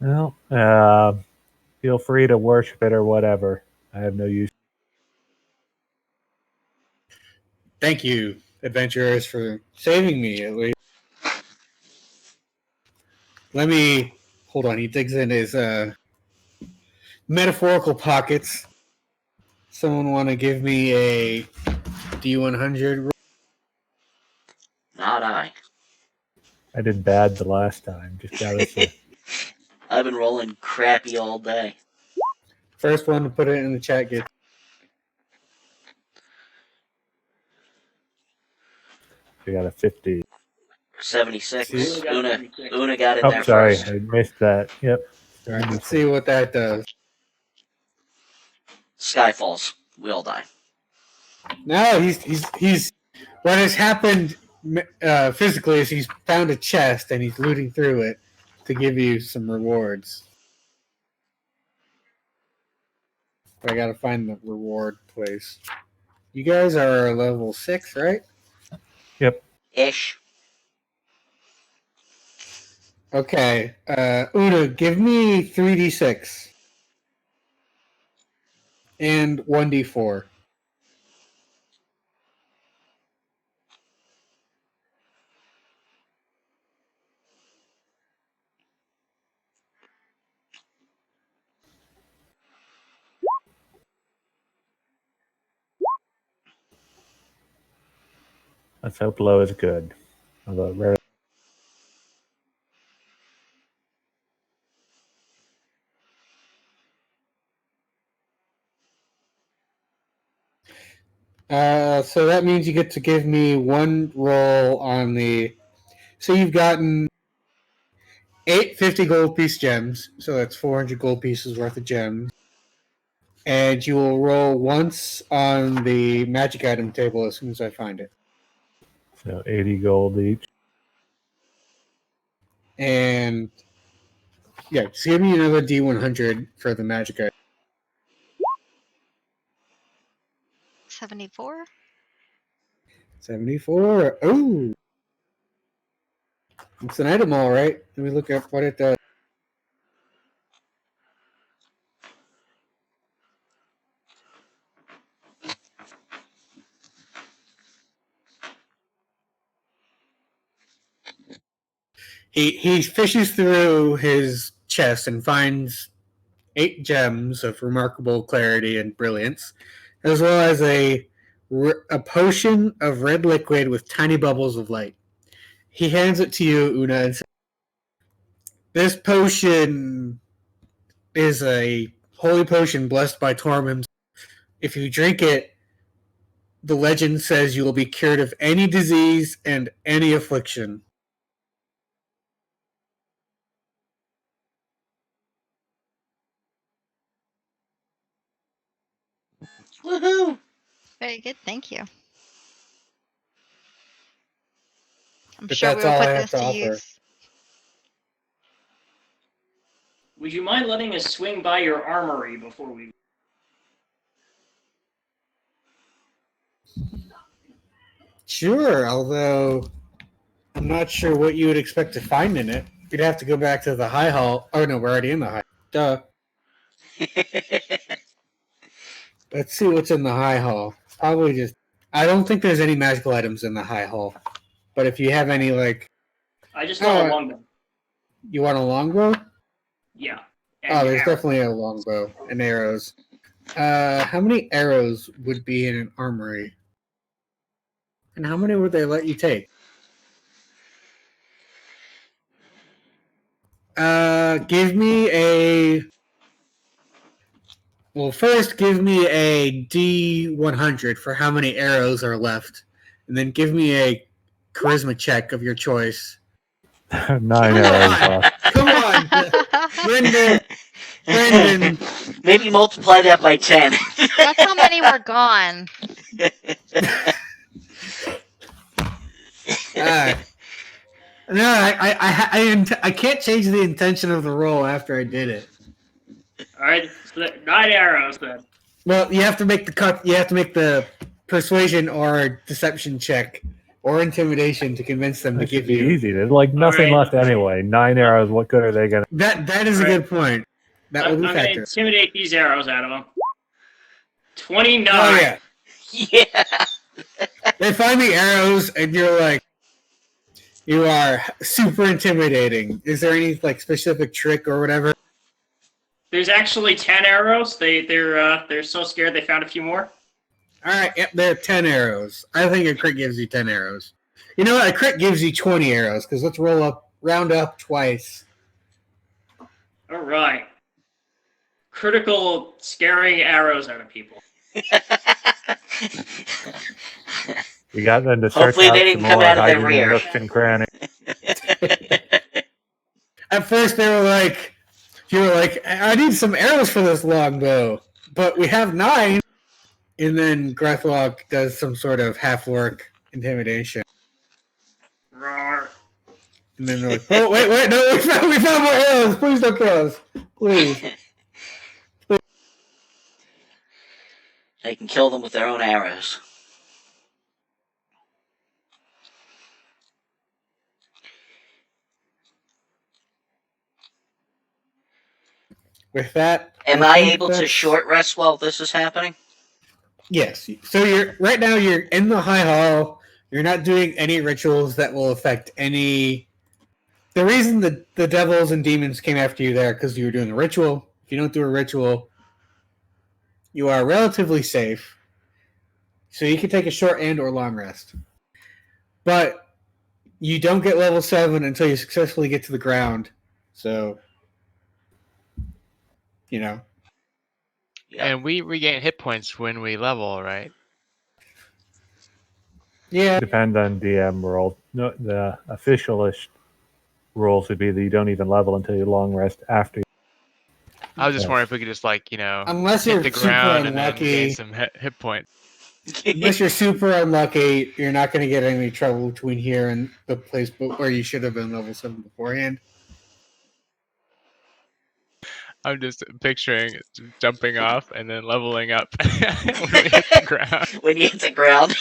Well, feel free to worship it or whatever. I have no use. Thank you, adventurers, for saving me, at least. Let me... Hold on, he digs in his metaphorical pockets. Someone want to give me a D100? Not I. I did bad the last time. Just got us a... I've been rolling crappy all day. First one to put it in the chat gets... We got a 50. 76. See? Una got in Oh, there sorry. first. I missed that. Yep. All right, let's see what that does. Sky falls. We all die. No, he's what has happened physically is he's found a chest and he's looting through it to give you some rewards. I gotta find the reward place. You guys are level 6, right? Yep. Ish. Okay. Una, give me 3d6 and 1d4. Let's hope low is good. Although rare. So that means you get to give me one roll on the. So you've gotten 8 50 gold piece gems, so that's 400 gold pieces worth of gems. And you will roll once on the magic item table as soon as I find it. So 80 gold each. And yeah, just give me another D100 for the magic item. 74? 74. Oh, it's an item, all right. Let me look up what it does. He fishes through his chest and finds 8 gems of remarkable clarity and brilliance, as well as a potion of red liquid with tiny bubbles of light. He hands it to you, Una, and says, "This potion is a holy potion blessed by Torm. If you drink it, the legend says you will be cured of any disease and any affliction." Woohoo! Very good, thank you. I'm But sure that's we'll all put I have this to to offer. use. Would you mind letting us swing by your armory before we... Sure, although I'm not sure what you would expect to find in it. You'd have to go back to the high hall. Oh no, we're already in the high. Duh. Let's see what's in the high hall. Probably just. I don't think there's any magical items in the high hall. But if you have any, like. I just want a Oh, longbow. you want a longbow? Yeah. Oh, there's arrow. definitely a longbow and arrows. How many arrows would be in an armory? And how many would they let you take? Give me a. Well, first, give me a D100 for how many arrows are left, and then give me a charisma check of your choice. 9 arrows left. Come on, Brendan. Maybe multiply that by 10. That's how many were gone. No, I can't change the intention of the roll after I did it. All right, so 9 arrows then. Well, you have to make the cut. You have to make the persuasion or deception check or intimidation to convince them to That should give be you. easy. There's like nothing Alright. left anyway. 9 arrows. What good are they gonna? That is a Alright. good point. That will I'm be going to factor. intimidate these arrows out of them. 29. Oh yeah, Yeah. they find the arrows, and you're like, you are super intimidating. Is there any like specific trick or whatever? There's actually 10 arrows. They're so scared they found a few more. All right, yep, there are 10 arrows. I think a crit gives you 10 arrows. You know what? A crit gives you 20 arrows because let's round up twice. All right. Critical scaring arrows out of people. You got them to search Hopefully out they some didn't come more out of their hiding in rear. nooks and crannies. At first, you were like, I need some arrows for this longbow, but we have 9. And then Grethlock does some sort of half-work intimidation. Roar. And then they're like, oh, wait, no, we found more arrows. Please don't kill us. Please. They can kill them with their own arrows. With that, Am I think able to that's- short rest while this is happening? Yes. So you're right now. You're in the high hall. You're not doing any rituals that will affect any. The reason the devils and demons came after you there because you were doing a ritual. If you don't do a ritual, you are relatively safe. So you can take a short and or long rest. But you don't get level 7 until you successfully get to the ground. So, you know. Yep. And we regain hit points when we level, right? Yeah. Depend on DM rule. No, the officialist rules would be that you don't even level until you long rest after. I was just Yeah. wondering if we could just like, Unless hit you're the super ground and then gain unlucky. some hit points. Unless you're super unlucky, you're not going to get any trouble between here and the place where you should have been level 7 beforehand. I'm just picturing jumping off and then leveling up when we hit the ground. When you hit the ground.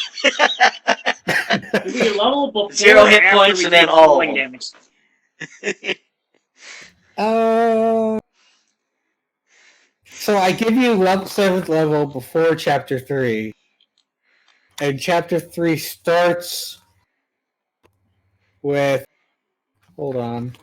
Do we level before 0 hit or after points we and then take all of falling them. damage? So I give you 7th level before Chapter 3. And Chapter 3 starts with... Hold on.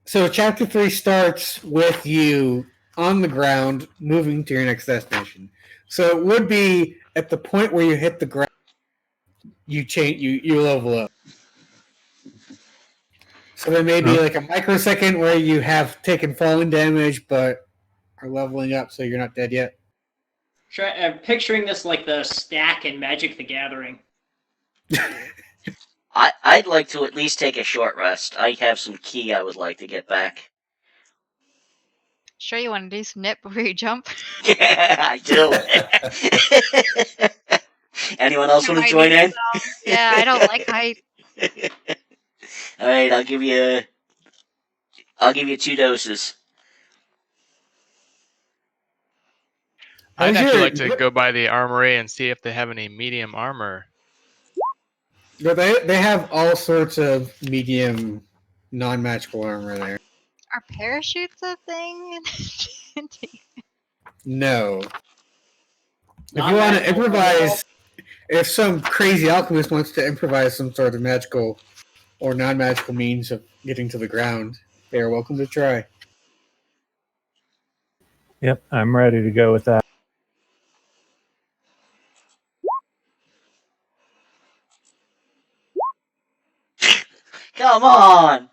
So Chapter 3 starts with you on the ground, moving to your next destination. So it would be at the point where you hit the ground, you level up. So there may be like a microsecond where you have taken falling damage, but are leveling up, so you're not dead yet. I'm picturing this like the stack in Magic the Gathering. I'd like to at least take a short rest. I have some key I would like to get back. Sure, you want to do some nip before you jump? Yeah, I do. Anyone else want to Might join need in? some. Yeah, I don't like height. All right, I'll give you 2 doses. I'd How's actually your- like to go by the armory and see if they have any medium armor. But they have all sorts of medium, non-magical armor there. Are parachutes a thing? No. If you want to improvise, if some crazy alchemist wants to improvise some sort of magical or non-magical means of getting to the ground, they are welcome to try. Yep, I'm ready to go with that. Come on!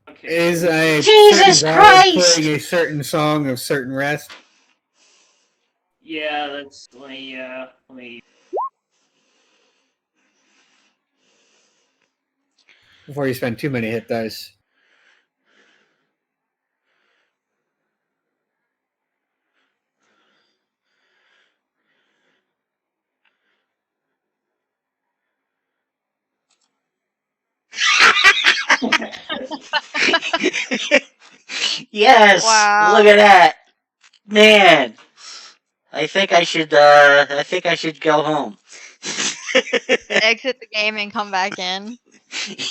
Okay. Is a Jesus certain god Christ! playing a certain song of certain rest? Yeah, that's let me. Before you spend too many hit dice. Yes! Wow. Look at that! Man! I think I should go home. Exit the game and come back in.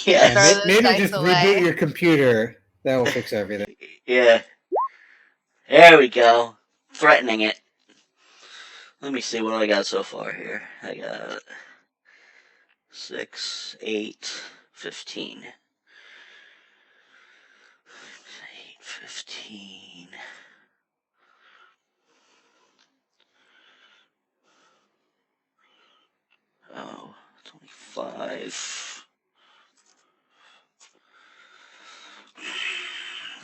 Yes. Throw those Maybe dice just away. reboot your computer. That will fix everything. Yeah. There we go. Threatening it. Let me see what I got so far here. I got 6, 8, 15. 8, 15. Oh, 25.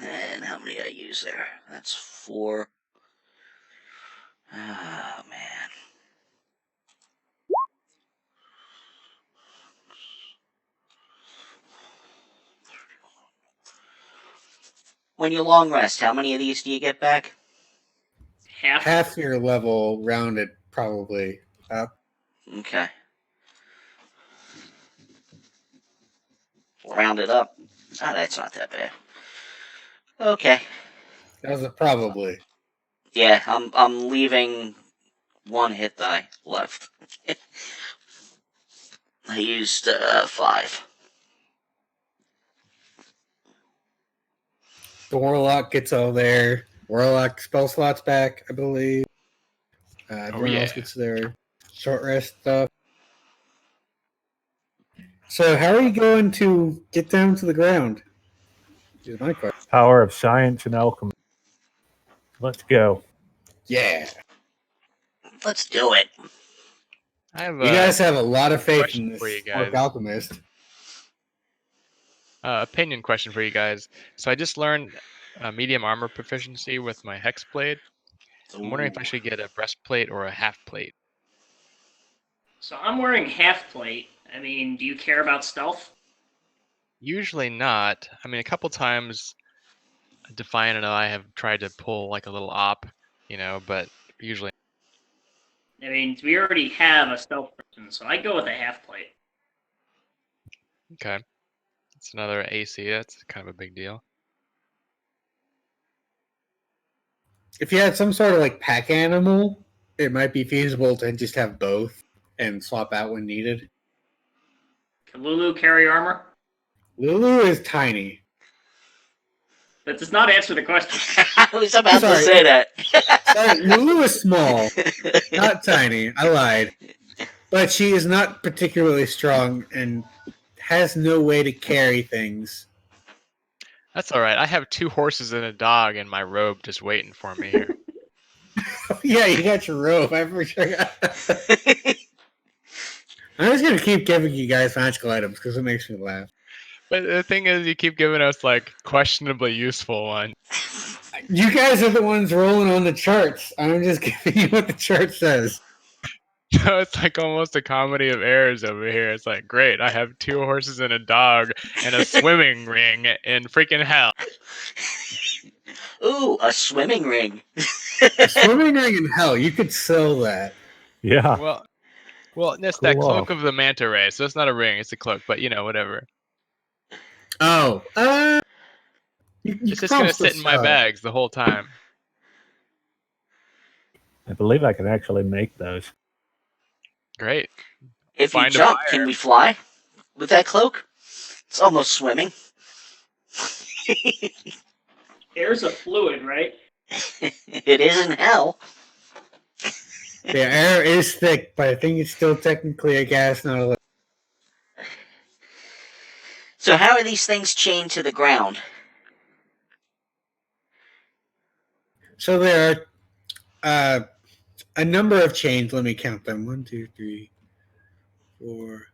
And how many did I use there? That's 4. Oh, man. When you long rest, how many of these do you get back? Half your level rounded, probably. Up. Okay. Round it up. Ah, that's not that bad. Okay. That was a probably. Yeah, I'm leaving one hit die left. I used 5. The Warlock gets all their Warlock spell slots back, I believe. Everyone else gets their short rest stuff. So, how are you going to get down to the ground? Is my question. Power of science and alchemy. Let's go. Yeah. Let's do it. I have You guys have a lot of faith question in for you this guys. Orc Alchemist. Opinion question for you guys. So I just learned medium armor proficiency with my hex blade. I'm wondering if I should get a breastplate or a half plate. So I'm wearing half plate. I mean, do you care about stealth? Usually not. I mean, a couple times Defiant and I have tried to pull like a little op, but usually. I mean, we already have a stealth person, so I go with a half plate. Okay. That's another AC. That's kind of a big deal. If you had some sort of like pack animal, it might be feasible to just have both and swap out when needed. Can Lulu carry armor? Lulu is tiny. That does not answer the question. I was about to Sorry. say that. Sorry, Lulu is small, not tiny. I lied. But she is not particularly strong and has no way to carry things. That's all right. I have 2 horses and a dog in my robe just waiting for me here. Yeah, you got your robe. I for sure got that. I'm just gonna keep giving you guys magical items because it makes me laugh. But the thing is, you keep giving us like questionably useful ones. You guys are the ones rolling on the charts. I'm just giving you what the chart says. So it's like almost a comedy of errors over here. It's like, great, I have 2 horses and a dog and a swimming ring in freaking hell. Ooh, a swimming ring. A swimming ring in hell. You could sell that. Yeah. Well, that's Cool that cloak off. of the manta ray. So it's not a ring, it's a cloak. But whatever. Oh, you It's could just gonna probably sit in my sell it. bags the whole time. I believe I can actually make those. Great. If you Find a jump, buyer. can we fly with that cloak? It's almost swimming. Air's a fluid, right? It is in hell. The air is thick, but I think it's still technically a gas, not a liquid. So how are these things chained to the ground? So there are a number of chains. Let me count them. 1, 2, 3, 4,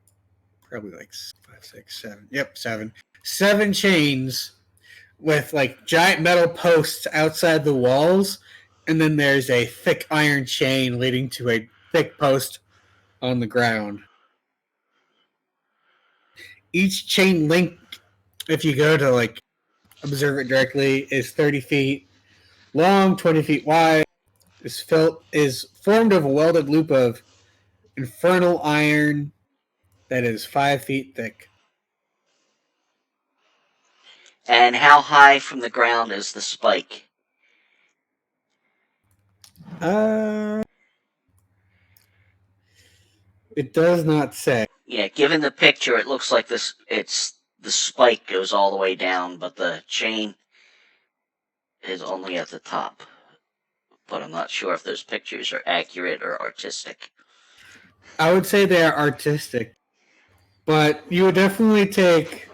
probably like 5, 6, 7. Yep, 7. 7 chains with like giant metal posts outside the walls, and then there's a thick iron chain leading to a thick post on the ground. Each chain link, if you go to like observe it directly, is 30 feet long, 20 feet wide. Is formed of a welded loop of infernal iron that is 5 feet thick. And how high from the ground is the spike? It does not say. Yeah, given the picture, it looks like the spike goes all the way down, but the chain is only at the top. But I'm not sure if those pictures are accurate or artistic. I would say they are artistic, but you would definitely take.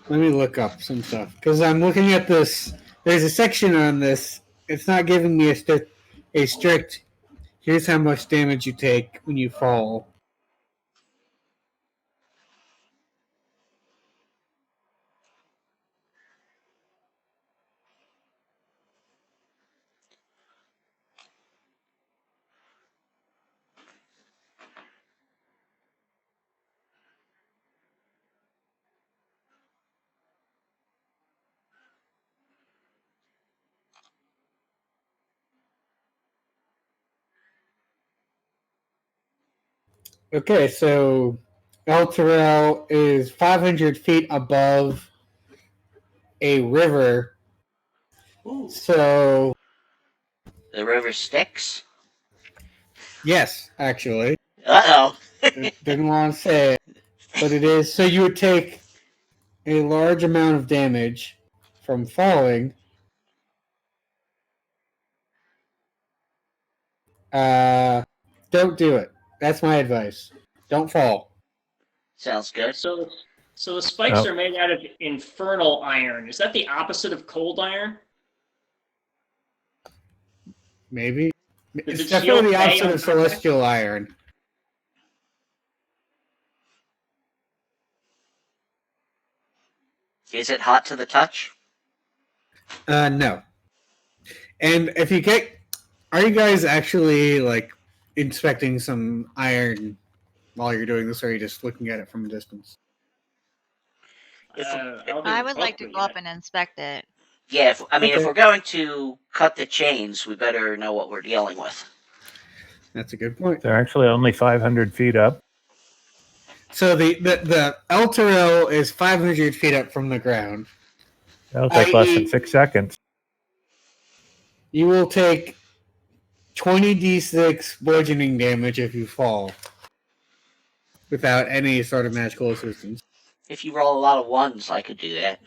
Let me look up some stuff because I'm looking at this. There's a section on this. It's not giving me a strict. Here's how much damage you take when you fall. Okay, so El Terrell is 500 feet above a river. Ooh, So the river Styx? yes, actually, Uh-oh. didn't want to say it, but it is. So you would take a large amount of damage from falling. Don't do it. That's my advice. Don't fall. Sounds good. So the spikes Oh. are made out of infernal iron. Is that the opposite of cold iron? Maybe. Does It's it shield definitely the May opposite on of contact? celestial iron. Is it hot to the touch? No. And if you get, are you guys actually like inspecting some iron while you're doing this, or are you just looking at it from a distance? I'll do I would like to both, go up and inspect it. Yeah, if Okay. we're going to cut the chains, we better know what we're dealing with. That's a good point. They're actually only 500 feet up. So the Elturel is 500 feet up from the ground. That'll take less than I.e., 6 seconds. You will take 20d6 bludgeoning damage if you fall, without any sort of magical assistance. If you roll a lot of ones, I could do that.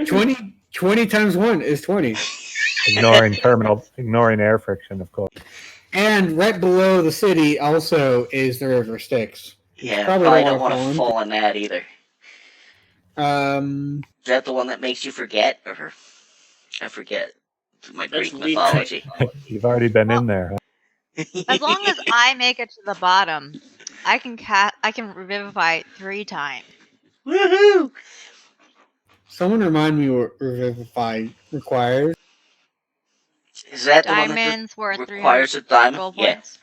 20 times 1 is 20. Ignoring air friction, of course. And right below the city also is the river Styx. Yeah, Probably probably don't don't want wanna to fall fall in that either. Is that the one that makes you forget? Or I forget my That's Greek Leaf. mythology. You've already been in there. As long as I make it to the bottom, I can revivify 3 times. Woohoo! Someone remind me what Revivify requires. Is that the one Diamonds that worth 300 requires a diamond? gold Yeah. points.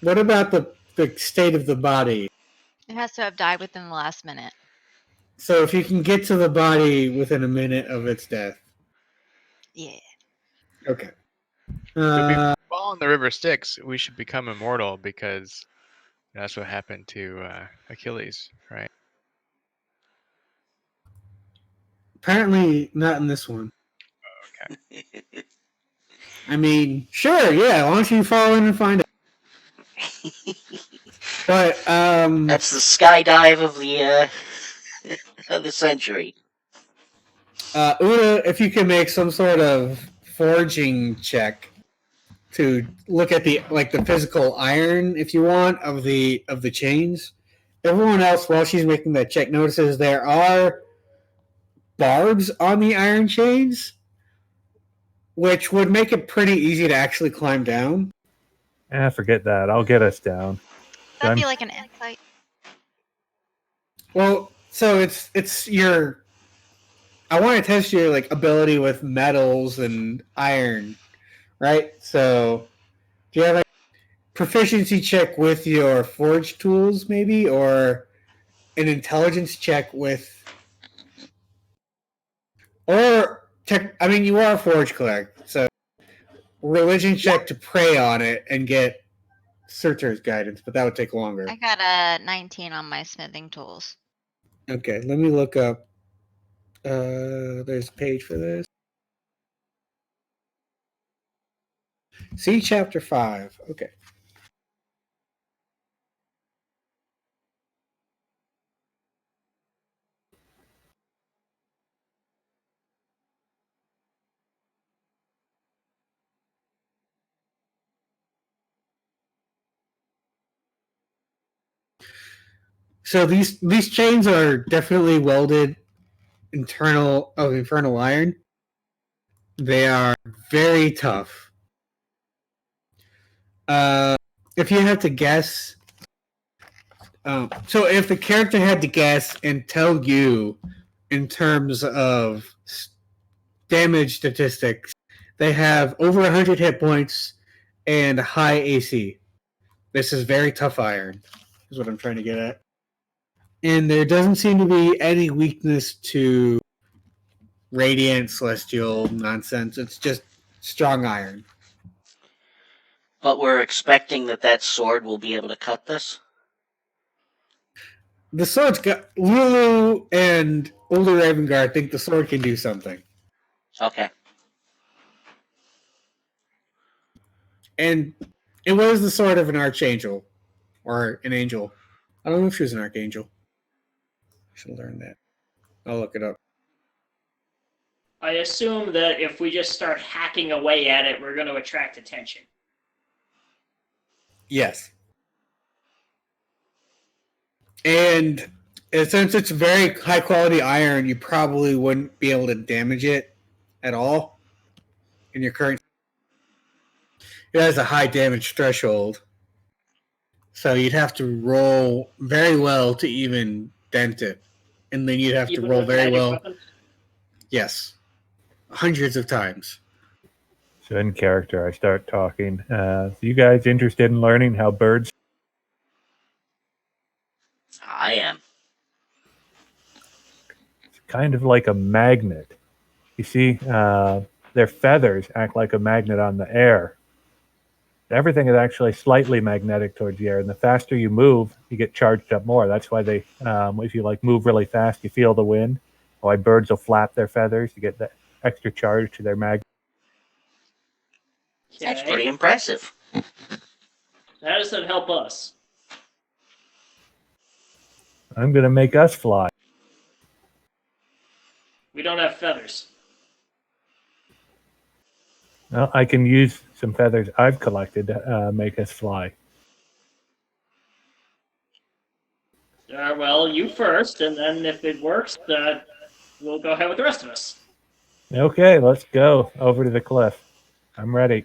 What about the state of the body? It has to have died within the last minute. So if you can get to the body within a minute of its death. Yeah. Okay. So if we fall in the river Styx, we should become immortal because that's what happened to Achilles, right? Apparently not in this one. Okay. I mean, sure, yeah, why don't you fall in and find out? But That's the skydive of the of the century. Una, if you can make some sort of forging check to look at the physical iron, if you want, of the chains. Everyone else, while she's making that check, notices there are barbs on the iron chains, which would make it pretty easy to actually climb down. Forget that. I'll get us down. That'd be like an insight. Well, so it's your. I want to test your ability with metals and iron, right? So, do you have a proficiency check with your forge tools, maybe, or an intelligence check with, or tech? I mean, you are a forge cleric, so religion check to pray on it and get Surtur's guidance, but that would take longer. I got a 19 on my smithing tools. Okay, let me look up. There's a page for this. See chapter 5. Okay. So these chains are definitely welded infernal iron. They are very tough. If you have to guess, so if the character had to guess and tell you in terms of damage statistics, they have over 100 hit points and high AC. This is very tough iron, is what I'm trying to get at. And there doesn't seem to be any weakness to radiant celestial nonsense. It's just strong iron. But we're expecting that sword will be able to cut this? The sword's got Lulu and Older Ravengard think the sword can do something. Okay. And it was the sword of an archangel. Or an angel. I don't know if she was an archangel. I should learn that. I'll look it up. I assume that if we just start hacking away at it, we're going to attract attention. Yes. And since it's very high quality iron, you probably wouldn't be able to damage it at all in your current. It has a high damage threshold. So you'd have to roll very well to even dent it. And then you'd have to Even roll with very magic well. weapons? Yes. Hundreds of times. So in character, I start talking. So you guys interested in learning how birds? I am. It's kind of like a magnet. You see, their feathers act like a magnet on the air. Everything is actually slightly magnetic towards the air, and the faster you move, you get charged up more. That's why they, if you like move really fast, you feel the wind. Why birds will flap their feathers to get that extra charge to their magnet. That's Okay. pretty impressive. How does that help us? I'm going to make us fly. We don't have feathers. Well, I can use some feathers I've collected to make us fly. Well, you first, and then if it works, we'll go ahead with the rest of us. Okay, let's go over to the cliff. I'm ready.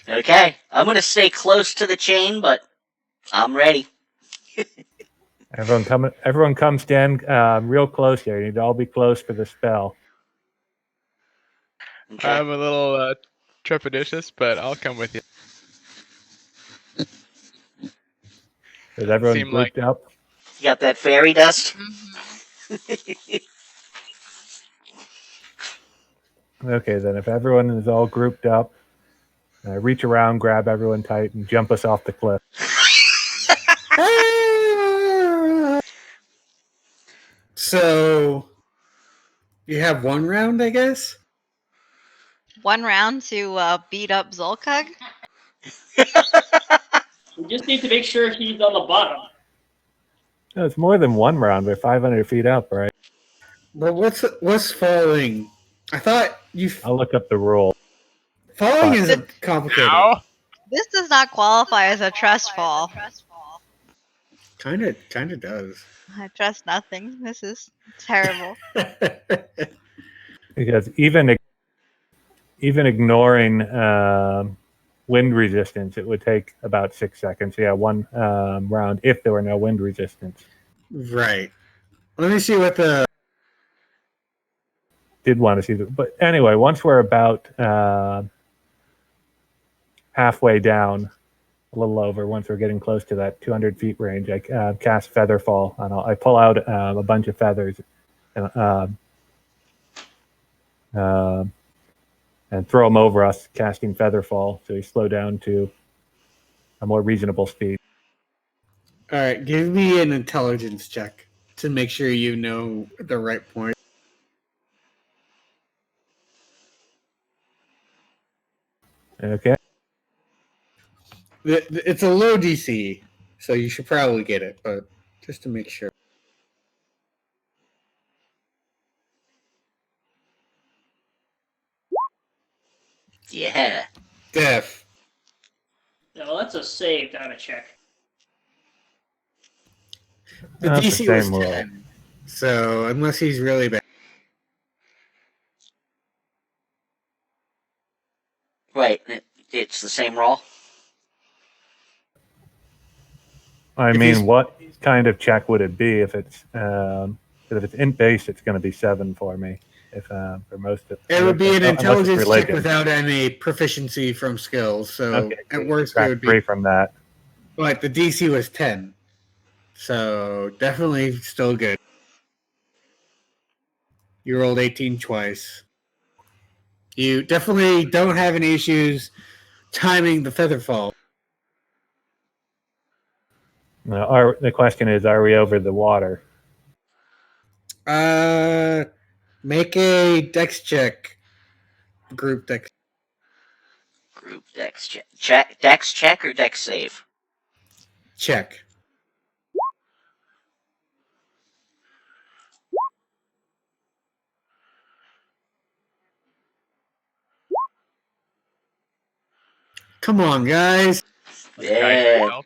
Okay, I'm gonna stay close to the chain, but I'm ready. Everyone come stand real close here. You need to all be close for the spell. Okay. I'm a little trepidatious, but I'll come with you. Is everyone Seem grouped up? You got that fairy dust? Mhm. Okay, then if everyone is all grouped up, reach around, grab everyone tight, and jump us off the cliff. So you have one round, I guess? One round to beat up Zolkug. We just need to make sure he's on the bottom. No, it's more than one round. We're 500 feet up, right? But what's falling? I thought you I'll look up the rule. falling isn't complicated. Ow! This does not qualify as a trust fall. Kind of does. I trust nothing. This is terrible. Because even ignoring wind resistance, it would take about 6 seconds. Yeah, one round if there were no wind resistance. Right. Let me see what the Did want to see but anyway, once we're about halfway down, a little over, once we're getting close to that 200 feet range, I cast Featherfall, and I pull out a bunch of feathers and throw them over us, casting Featherfall, so we slow down to a more reasonable speed. All right, give me an intelligence check to make sure you know the right point. Okay. It's a low DC, so you should probably get it, but just to make sure. Yeah. Def. Yeah, well, that's a save, not a check. The That's the DC was same roll. 10, so unless he's really bad. Right. It's the same roll. I If mean, he's- what kind of check would it be if it's int base? It's going to be 7 for me. If for most of It would be an unless it's intelligence check religion. without any proficiency from skills, so Okay, at worst it subtract would 3 be. from that. But the DC was 10, so definitely still good. You rolled 18 twice. You definitely don't have any issues timing the feather fall. No, the question is, are we over the water? Make a dex check. Group dex. Group dex check. Dex check or dex save? Check. Come on, guys. Yeah.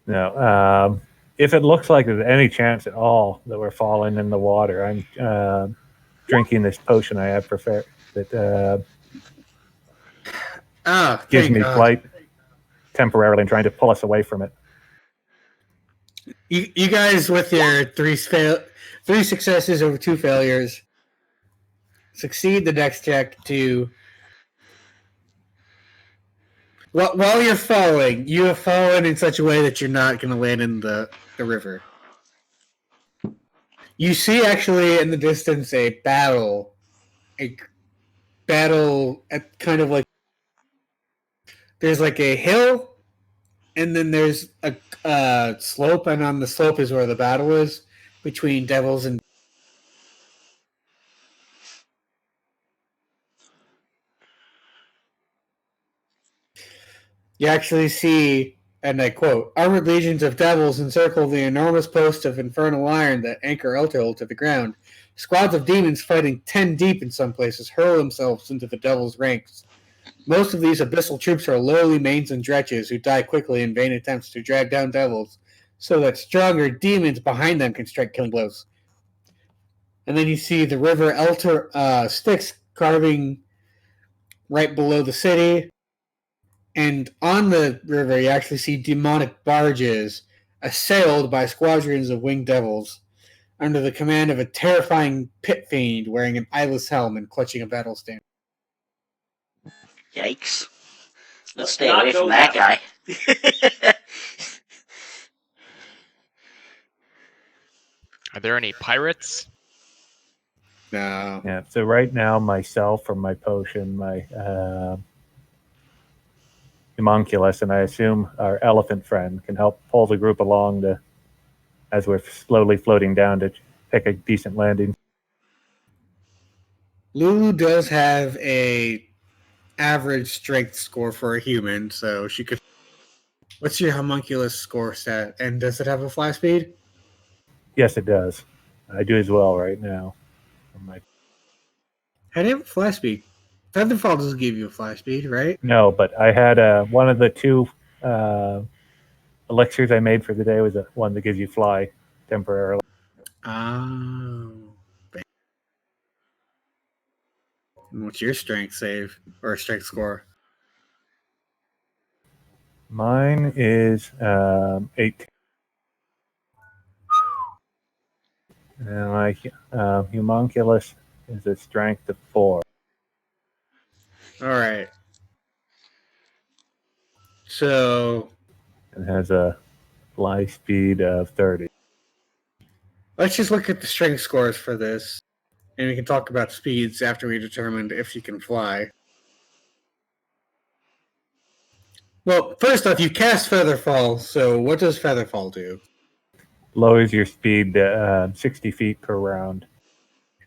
No. If it looks like there's any chance at all that we're falling in the water, I'm drinking this potion I have prepared that gives thank me God. flight temporarily and trying to pull us away from it. You guys, with your three successes over 2 failures, succeed the dex check to. While you're falling, you have fallen in such a way that you're not going to land in the river. You see, actually, in the distance, a battle at kind of like. There's like a hill, and then there's a slope, and on the slope is where the battle is between devils and. You actually see, and I quote, armored legions of devils encircle the enormous post of infernal iron that anchor Elturel to the ground. Squads of demons fighting 10 deep in some places hurl themselves into the devil's ranks. Most of these abyssal troops are lowly mains and dretches who die quickly in vain attempts to drag down devils so that stronger demons behind them can strike killing blows. And then you see the river Styx carving right below the city. And on the river, you actually see demonic barges assailed by squadrons of winged devils under the command of a terrifying pit fiend wearing an eyeless helm and clutching a battle standard. Yikes. Let's Let's stay not away go from that that guy. Are there any pirates? No. Yeah. So right now, myself from my potion, my homunculus, and I assume our elephant friend can help pull the group along as we're slowly floating down to pick a decent landing. Lulu does have a average strength score for a human, so she could. What's your homunculus score stat? And does it have a fly speed? Yes, it does. I do as well right now. How do you have a fly speed? Featherfall doesn't give you a fly speed, right? No, but I had one of the 2 elixirs I made for the day was one that gives you fly temporarily. Oh. And what's your strength save or strength score? Mine is 8. And my homunculus is a strength of 4. All right. So It has a fly speed of 30. let's just look at the strength scores for this, and we can talk about speeds after we determined if you can fly. Well, first off, you cast Featherfall, so what does Featherfall do? Lowers your speed to 60 feet per round.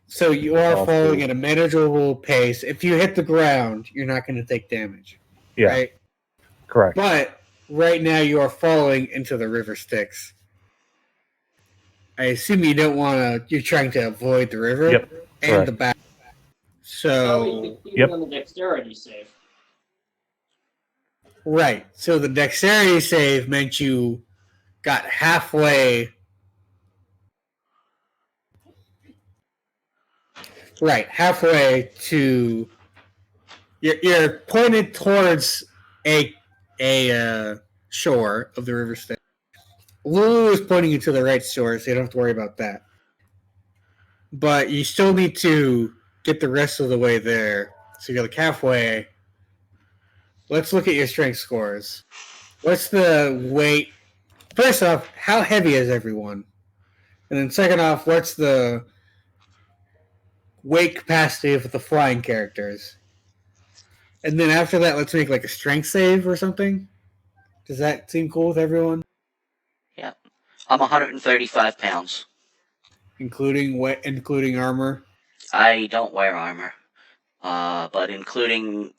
So you are All falling speed. at a manageable pace. If you hit the ground, you're not going to take damage. Yeah, Right? correct. But right now you are falling into the river Styx. I assume you don't want to. You're trying to avoid the river Yep, and correct. the back. So So you Yep. on the dexterity save. right. So the dexterity save meant you got halfway. Right, halfway to. You're pointed towards a shore of the river Styx. Lulu is pointing you to the right shore, so you don't have to worry about that. But you still need to get the rest of the way there. So you're like halfway. Let's look at your strength scores. What's the weight? First off, how heavy is everyone? And then second off, what's the weight capacity of the flying characters? And then after that, let's make like a strength save or something. Does that seem cool with everyone? Yeah. I'm 135 pounds. Including armor. I don't wear armor. But including,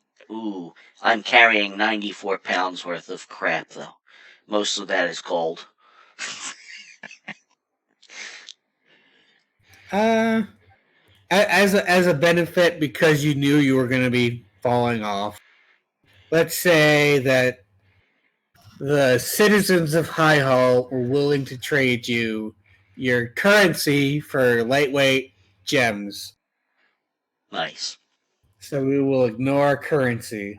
I'm carrying 94 pounds worth of crap, though. Most of that is gold. As a benefit, because you knew you were going to be falling off. Let's say that the citizens of High Hall were willing to trade you your currency for lightweight gems. Nice. So we will ignore currency.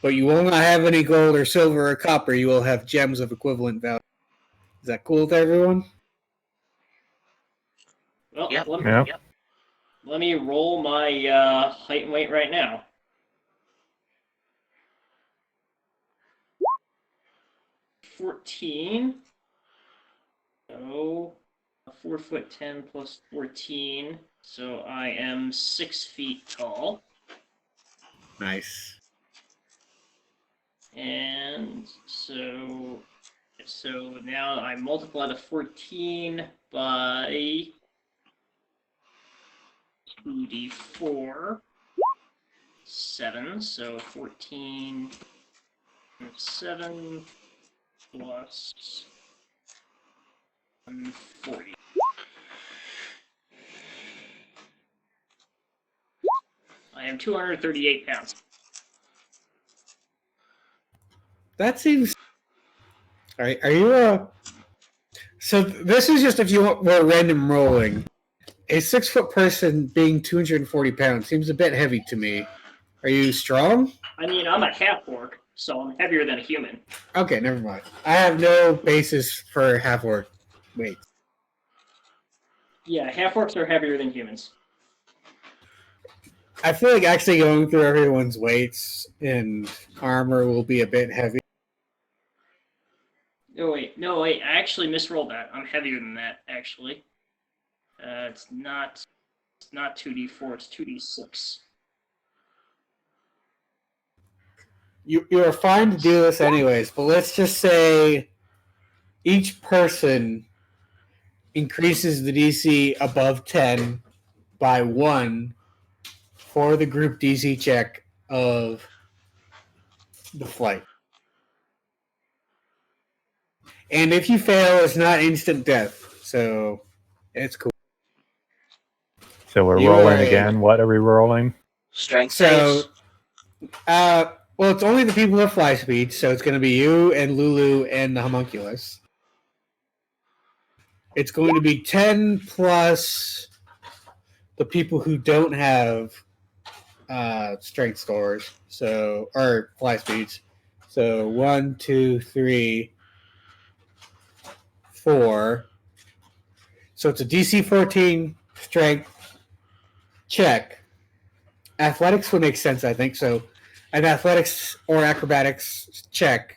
But you will not have any gold or silver or copper. You will have gems of equivalent value. Is that cool with everyone? Well, Yep. let me roll my height and weight right now. $14. So 4'10" plus 14. So I am 6 feet tall. Nice. And so now I multiply the 14 by 2d4. 7. So 14 and 7 plus 140. I am 238 pounds. That seems. All right, are you So this is just if you were random rolling. A 6-foot person being 240 pounds seems a bit heavy to me. Are you strong? I mean, I'm a half-orc, so I'm heavier than a human. Okay, never mind. I have no basis for half-orc weight. Yeah, half-orcs are heavier than humans. I feel like actually going through everyone's weights in armor will be a bit heavy. No, wait. I actually misrolled that. I'm heavier than that, actually. It's not 2d4, it's 2d6. You are fine to do this anyways, but let's just say each person increases the DC above 10 by 1 for the group DC check of the flight. And if you fail, it's not instant death, so it's cool. So we're rolling again. What are we rolling? Strength saves. Well, it's only the people with fly speed, so it's going to be you and Lulu and the homunculus. It's going to be 10 plus the people who don't have strength scores, or fly speeds. So 1, 2, 3, 4. So it's a DC 14 strength check. Athletics would make sense, I think. So an athletics or acrobatics check,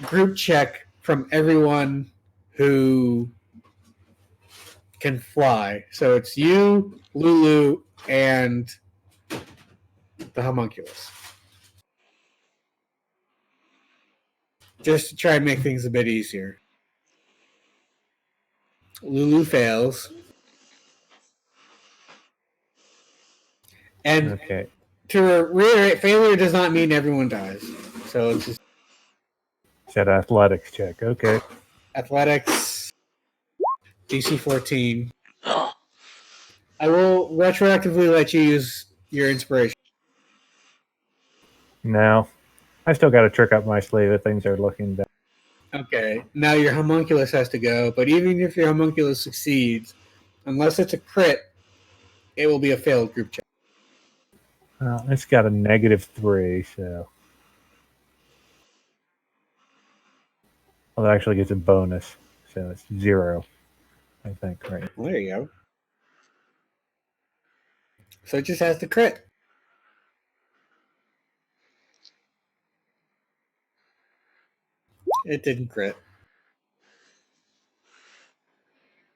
group check from everyone who can fly. So it's you, Lulu, and the homunculus. Just to try and make things a bit easier. Lulu fails. And Okay. to reiterate, failure does not mean everyone dies. So it's just Said athletics check. Okay. athletics, DC 14. Ugh. I will retroactively let you use your inspiration. No. I still got a trick up my sleeve if things are looking bad. Okay, now your homunculus has to go, but even if your homunculus succeeds, unless it's a crit, it will be a failed group check. It's got a -3, so. Well, it actually gets a bonus, so it's 0, I think, right? Well, there you go. So it just has to crit. It didn't crit.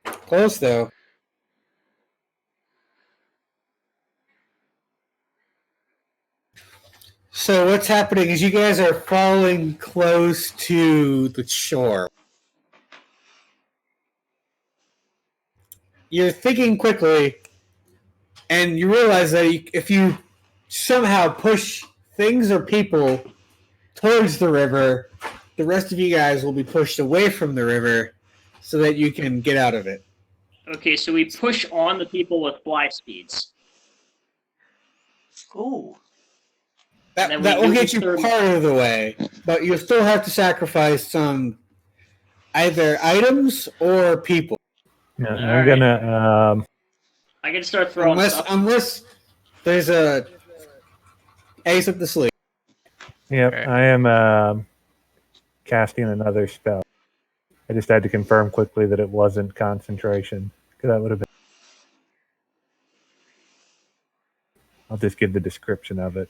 Close, though. So what's happening is you guys are falling close to the shore. You're thinking quickly, and you realize that if you somehow push things or people towards the river, the rest of you guys will be pushed away from the river so that you can get out of it. Okay, so we push on the people with fly speeds. Ooh. That And then we will use get you the third- part of the way, but you'll still have to sacrifice some either items or people. Yeah, I'm Alright. gonna. I can start throwing stuff. Unless there's a ace up the sleeve. Yep, Okay. I am casting another spell. I just had to confirm quickly that it wasn't concentration, because that would have been. I'll just give the description of it.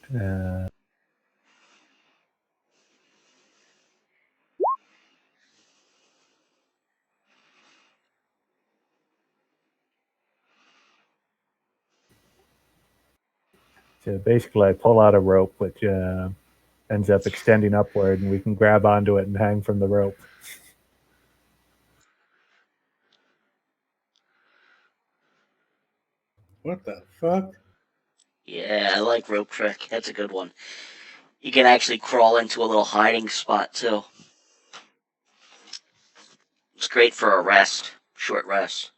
So basically, I pull out a rope, which ends up extending upward, and we can grab onto it and hang from the rope. What the fuck? Yeah, I like rope trick. That's a good one. You can actually crawl into a little hiding spot too. It's great for a rest, short rest.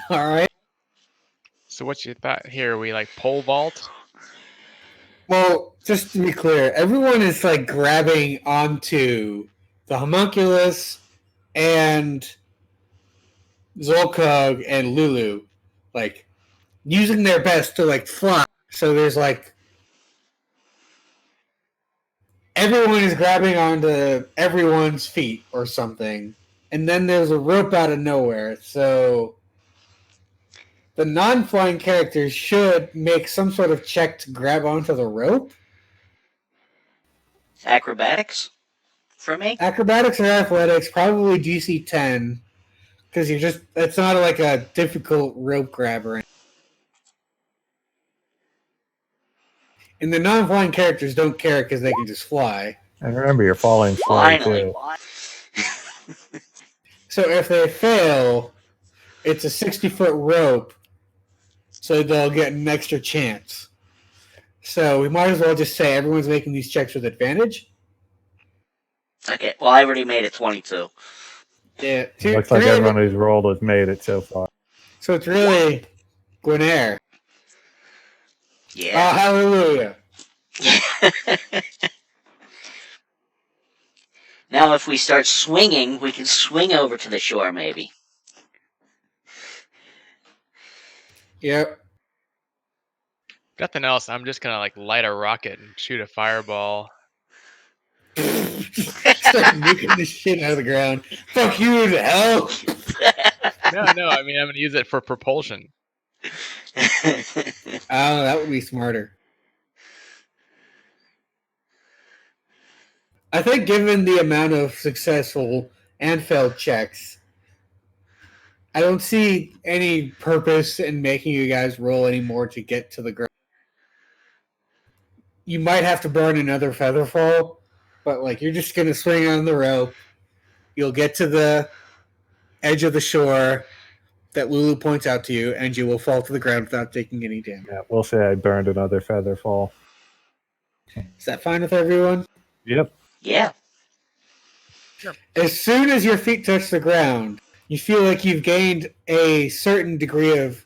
All right. So what you thought here? We like pole vault? Well, just to be clear, everyone is like grabbing onto the homunculus and Zolkog and Lulu, like using their best to like fly. So there's like everyone is grabbing onto everyone's feet or something, and then there's a rope out of nowhere. So the non-flying characters should make some sort of check to grab onto the rope. Acrobatics for me? Acrobatics or athletics, probably DC 10, because it's not like a difficult rope grabber. And the non-flying characters don't care because they can just fly. And remember, you're falling slow Finally. too. So if they fail, it's a 60-foot rope, so they'll get an extra chance. So we might as well just say everyone's making these checks with advantage. Okay, well, I already made it 22. Yeah, Looks like everyone who's rolled has made it so far. So it's really Gwenair. Yeah. Oh, hallelujah. Now, if we start swinging, we can swing over to the shore, maybe. Yep. Nothing else. I'm just gonna like light a rocket and shoot a fireball. Start nuking the shit out of the ground. Fuck you to hell. No. I mean, I'm gonna use it for propulsion. Oh, that would be smarter. I think given the amount of successful and failed checks, I don't see any purpose in making you guys roll anymore to get to the ground. You might have to burn another feather fall, but like you're just gonna swing on the rope. You'll get to the edge of the shore that Lulu points out to you, and you will fall to the ground without taking any damage. Yeah, we'll say I burned another feather fall. Is that fine with everyone? Yep. Yeah. As soon as your feet touch the ground, you feel like you've gained a certain degree of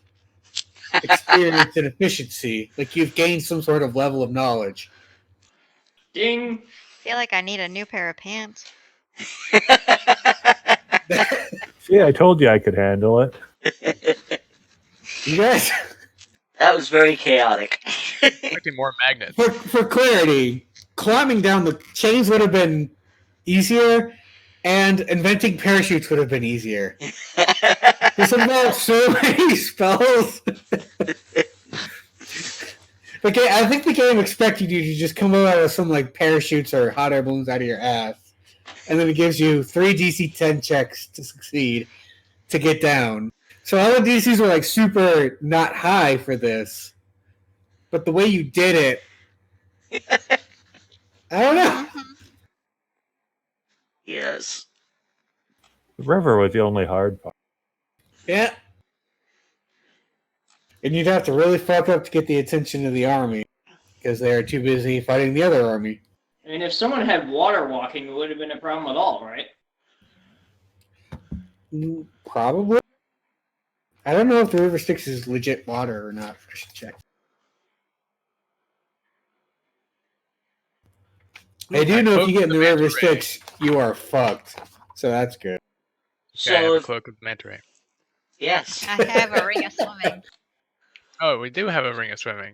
experience and efficiency, like you've gained some sort of level of knowledge. Ding! I feel like I need a new pair of pants. See, I told you I could handle it. You guys, That was very chaotic. Expecting more magnets. for clarity, climbing down the chains would have been easier, and inventing parachutes would have been easier. This involves so many spells. Okay, I think the game expected you to just come out with some like parachutes or hot air balloons out of your ass, and then it gives you 3 DC 10 checks to succeed to get down. So all the DCs were like super not high for this, but the way you did it, I don't know. Mhm. Yes. The river was the only hard part. Yeah. And you'd have to really fuck up to get the attention of the army because they are too busy fighting the other army. I mean, if someone had water walking, it would have been a problem at all, right? Probably. I don't know if the River Styx is legit water or not. I should check. I do I know if cloaked you get in the the River manta ray. Styx, you are fucked. So that's good. Yeah, I have So a if, cloak with the manta ray. yes. I have a ring of swimming. Oh, we do have a ring of swimming.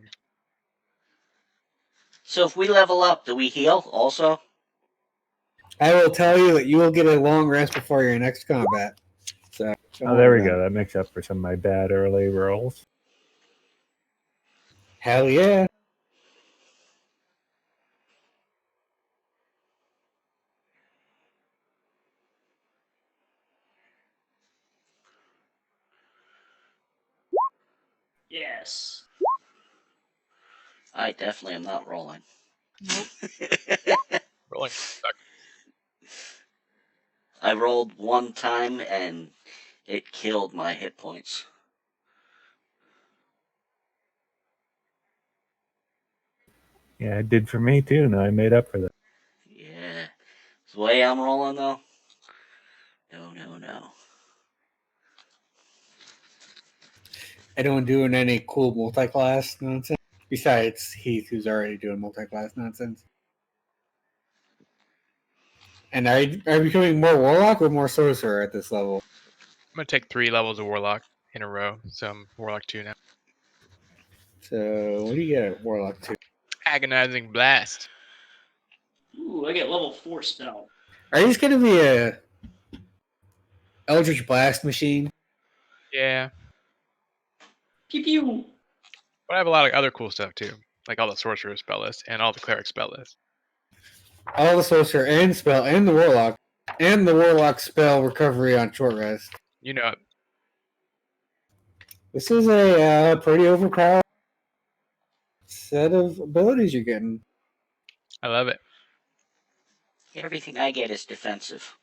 So if we level up, do we heal also? I will tell you that you will get a long rest before your next combat. So Oh, there we go. That makes up for some of my bad early rolls. Hell yeah. Yes. I definitely am not rolling. Nope. Rolling sucks. I rolled one time and it killed my hit points. Yeah, it did for me too. Now I made up for that. Yeah. The way I'm rolling though? No. Anyone doing any cool multi-class nonsense? Besides Heath, who's already doing multi-class nonsense. And are you becoming more Warlock or more Sorcerer at this level? I'm gonna take 3 levels of Warlock in a row, so I'm Warlock 2 now. So what do you get at Warlock 2? Agonizing Blast. Ooh, I get level 4 spell. Are you just going to be a Eldritch Blast machine? Yeah, Pew pew. but I have a lot of other cool stuff too, like all the Sorcerer spell lists and all the Cleric spell lists. All the Sorcerer and spell and the Warlock. And the Warlock spell recovery on short rest. You know it. This is a pretty overpowered set of abilities you're getting. I love it. Everything I get is defensive.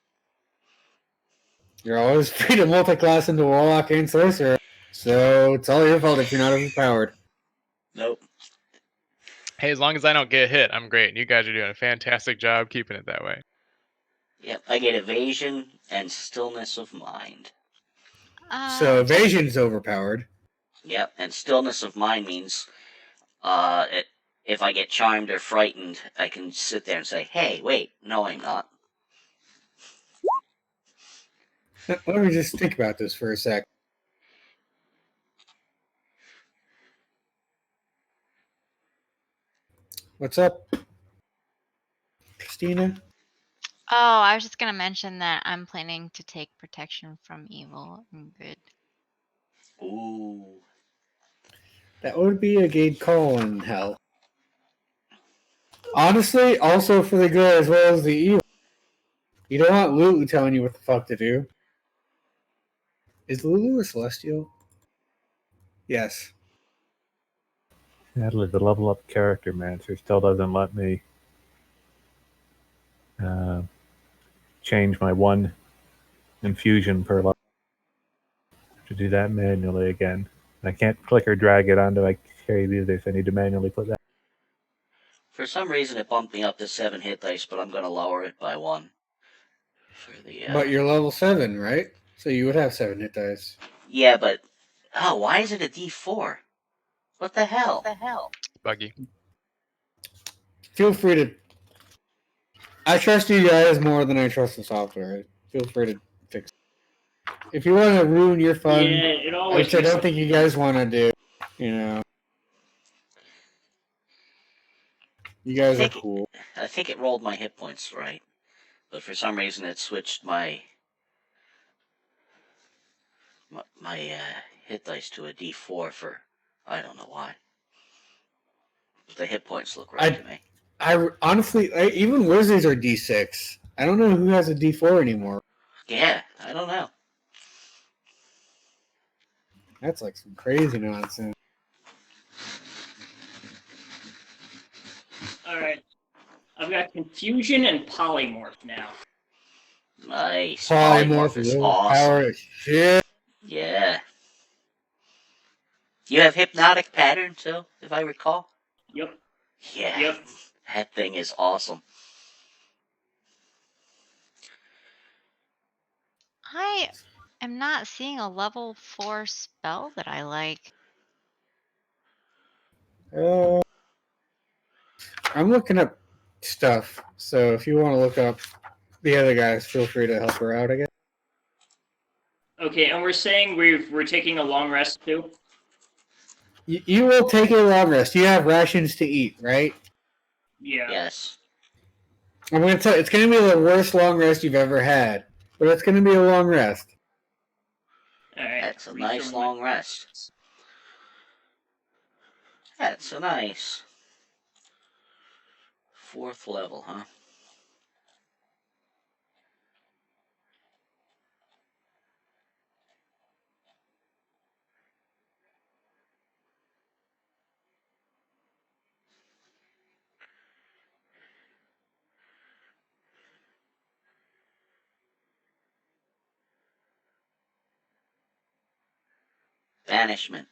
You're always free to multi-class into Warlock and Sorcerer. So it's all your fault if you're not overpowered. Nope. Hey, as long as I don't get hit, I'm great. You guys are doing a fantastic job keeping it that way. Yep, I get evasion and stillness of mind. So evasion's overpowered. Yep, and stillness of mind means if I get charmed or frightened, I can sit there and say, hey, wait, no, I'm not. Let me just think about this for a sec. What's up, Christina? Oh, I was just gonna mention that I'm planning to take protection from evil and good. Ooh. That would be a good call in hell. Honestly, also for the good as well as the evil. You don't want Lulu telling you what the fuck to do. Is Lulu a Celestial? Yes. Sadly, the level up character mancer still doesn't let me change my 1 infusion per level. I have to do that manually again. I can't click or drag it onto my cave either, so I need to manually put that. For some reason, it bumped me up to 7 hit dice, but I'm going to lower it by 1. For the, But you're level 7, right? So you would have 7 hit dice. yeah, but... Oh, why is it a D4? What the hell? Buggy. Feel free to... I trust you guys more than I trust the software. Feel free to fix it. If you want to ruin your fun, Yeah, it always which I makes don't think you guys want to do, you know. You guys are cool. I think it rolled my hit points right. But for some reason, it switched my hit dice to a D4 for... I don't know why. The hit points look right to me. I honestly, even wizards are D6. I don't know who has a D4 anymore. Yeah, I don't know. That's like some crazy nonsense. Alright. I've got confusion and polymorph now. Nice. Polymorph Is will awesome. power shit. Yeah. You have hypnotic pattern too, if I recall. Yep. Yeah. Yep. That thing is awesome. I am not seeing a level 4 spell that I like. I'm looking up stuff, so if you want to look up the other guys, feel free to help her out, I guess. Okay, and we're saying we're taking a long rest too? You will take a long rest. You have rations to eat, right? Yeah. Yes. I'm going to tell you, it's going to be the worst long rest you've ever had, but it's going to be a long rest. Alright. That's a nice long rest. That's a nice 4th level, huh? Banishment.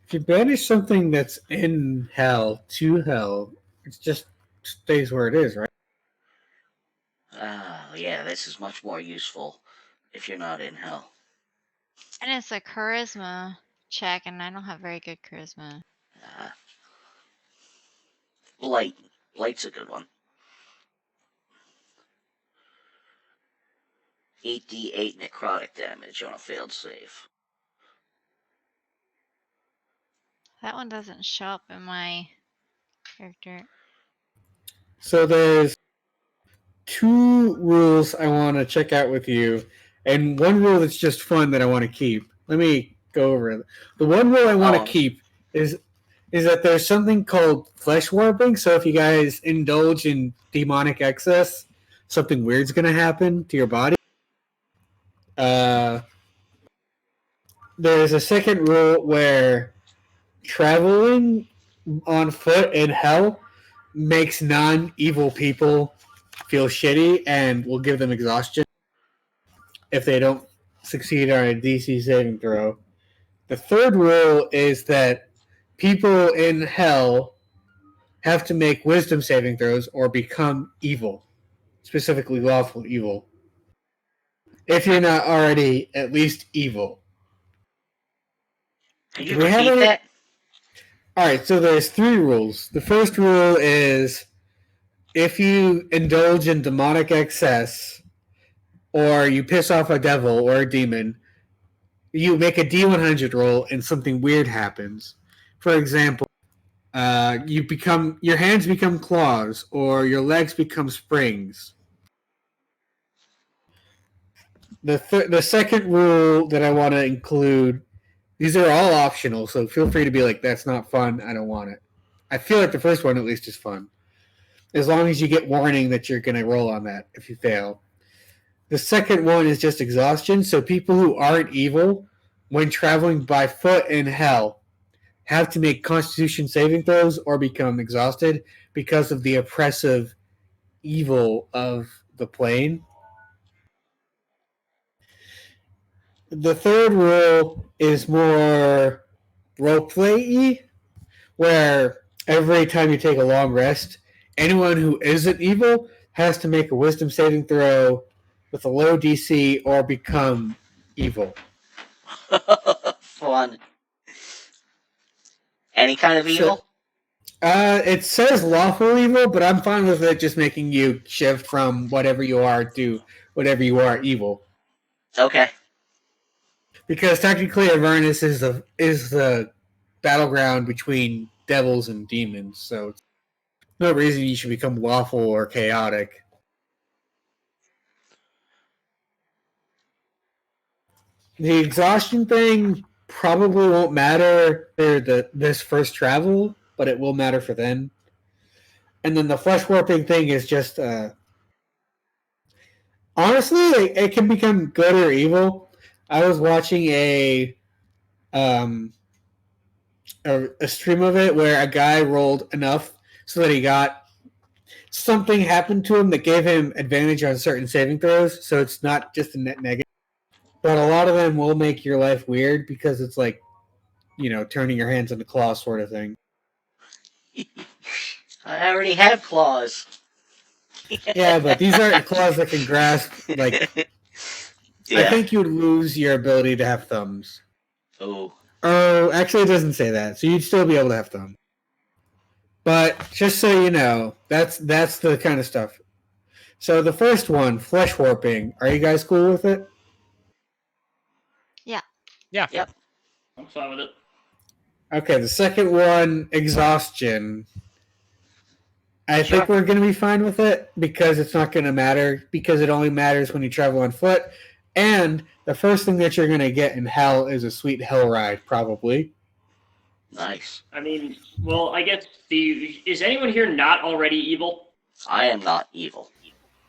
If you banish something that's in hell to hell, it just stays where it is, right? Yeah, this is much more useful if you're not in hell. And it's a charisma check, and I don't have very good charisma. Light. Light's a good one. 8d8 necrotic damage on a failed save. That one doesn't show up in my character. So there's 2 rules I want to check out with you, and one rule that's just fun that I want to keep. Let me go over it. The one rule I want to keep is that there's something called flesh warping. So if you guys indulge in demonic excess, something weird's going to happen to your body. There's a second rule where traveling on foot in hell makes non-evil people feel shitty and will give them exhaustion if they don't succeed on a DC saving throw. The third rule is that people in hell have to make wisdom saving throws or become evil, specifically lawful evil, if you're not already at least evil. Can you repeat that? All right, so there's 3 rules. The first rule is if you indulge in demonic excess or you piss off a devil or a demon, you make a D100 roll and something weird happens. For example, your hands become claws or your legs become springs. The second rule that I want to include, these are all optional, so feel free to be like, that's not fun, I don't want it. I feel like the first one at least is fun. As long as you get warning that you're going to roll on that if you fail. The second one is just exhaustion, so people who aren't evil, when traveling by foot in hell, have to make constitution saving throws or become exhausted because of the oppressive evil of the plane. The third rule is more roleplay-y, where every time you take a long rest, anyone who isn't evil has to make a wisdom saving throw with a low DC or become evil. Fun. Any kind of evil? It says lawful evil, but I'm fine with it just making you shift from whatever you are to whatever you are evil. Okay. Because technically Avernus is the battleground between devils and demons, so no reason you should become lawful or chaotic. The exhaustion thing probably won't matter for this first travel, but it will matter for then. And then the flesh warping thing is just honestly, it can become good or evil. I was watching a stream of it where a guy rolled enough so that he got something happened to him that gave him advantage on certain saving throws. So it's not just a net negative, but a lot of them will make your life weird because it's like, turning your hands into claws sort of thing. I already have claws. Yeah, but these aren't claws that can grasp. Like, Yeah. I think you would lose your ability to have thumbs. Oh. Oh, actually, it doesn't say that. So you'd still be able to have thumbs. But just so you know, that's the kind of stuff. So the first one, flesh warping. Are you guys cool with it? Yeah. Yeah. Yep. I'm fine with it. Okay, the second one, exhaustion. I Sure. think we're going to be fine with it because it's not going to matter, because it only matters when you travel on foot. And the first thing that you're going to get in hell is a sweet hell ride, probably. Nice. I mean, well, I guess is anyone here not already evil? I am not evil.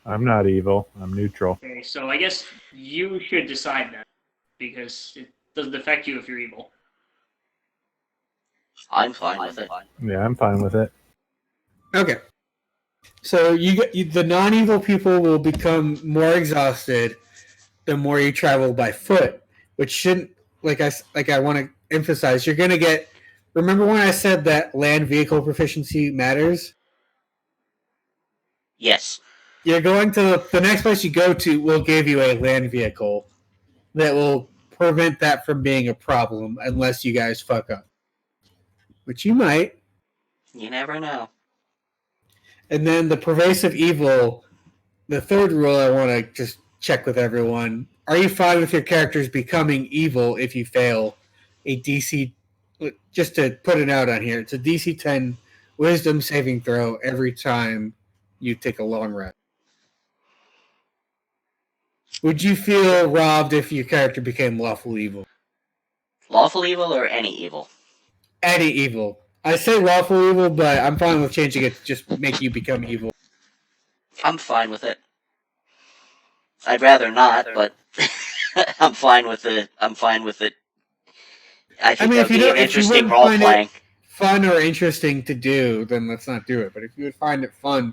I'm not evil. I'm neutral. Okay, so I guess you should decide that because it doesn't affect you if you're evil. I'm fine with it. Yeah, I'm fine with it. Okay. So the non-evil people will become more exhausted the more you travel by foot, which shouldn't, like I want to emphasize, you're going to get. Remember when I said that land vehicle proficiency matters? Yes. You're going to the next place you go to will give you a land vehicle that will prevent that from being a problem unless you guys fuck up, which you might. You never know. And then the pervasive evil, the third rule I want to just check with everyone. Are you fine with your characters becoming evil if you fail a DC, just to put it out on here, it's a DC 10 wisdom saving throw every time you take a long rest? Would you feel robbed if your character became lawful evil? Lawful evil or any evil? Any evil. I say lawful evil, but I'm fine with changing it to just make you become evil. I'm fine with it. I'd rather not, but I'm fine with it. I'm fine with it. I think that would be an interesting role playing. Fun or interesting to do, then let's not do it. But if you would find it fun,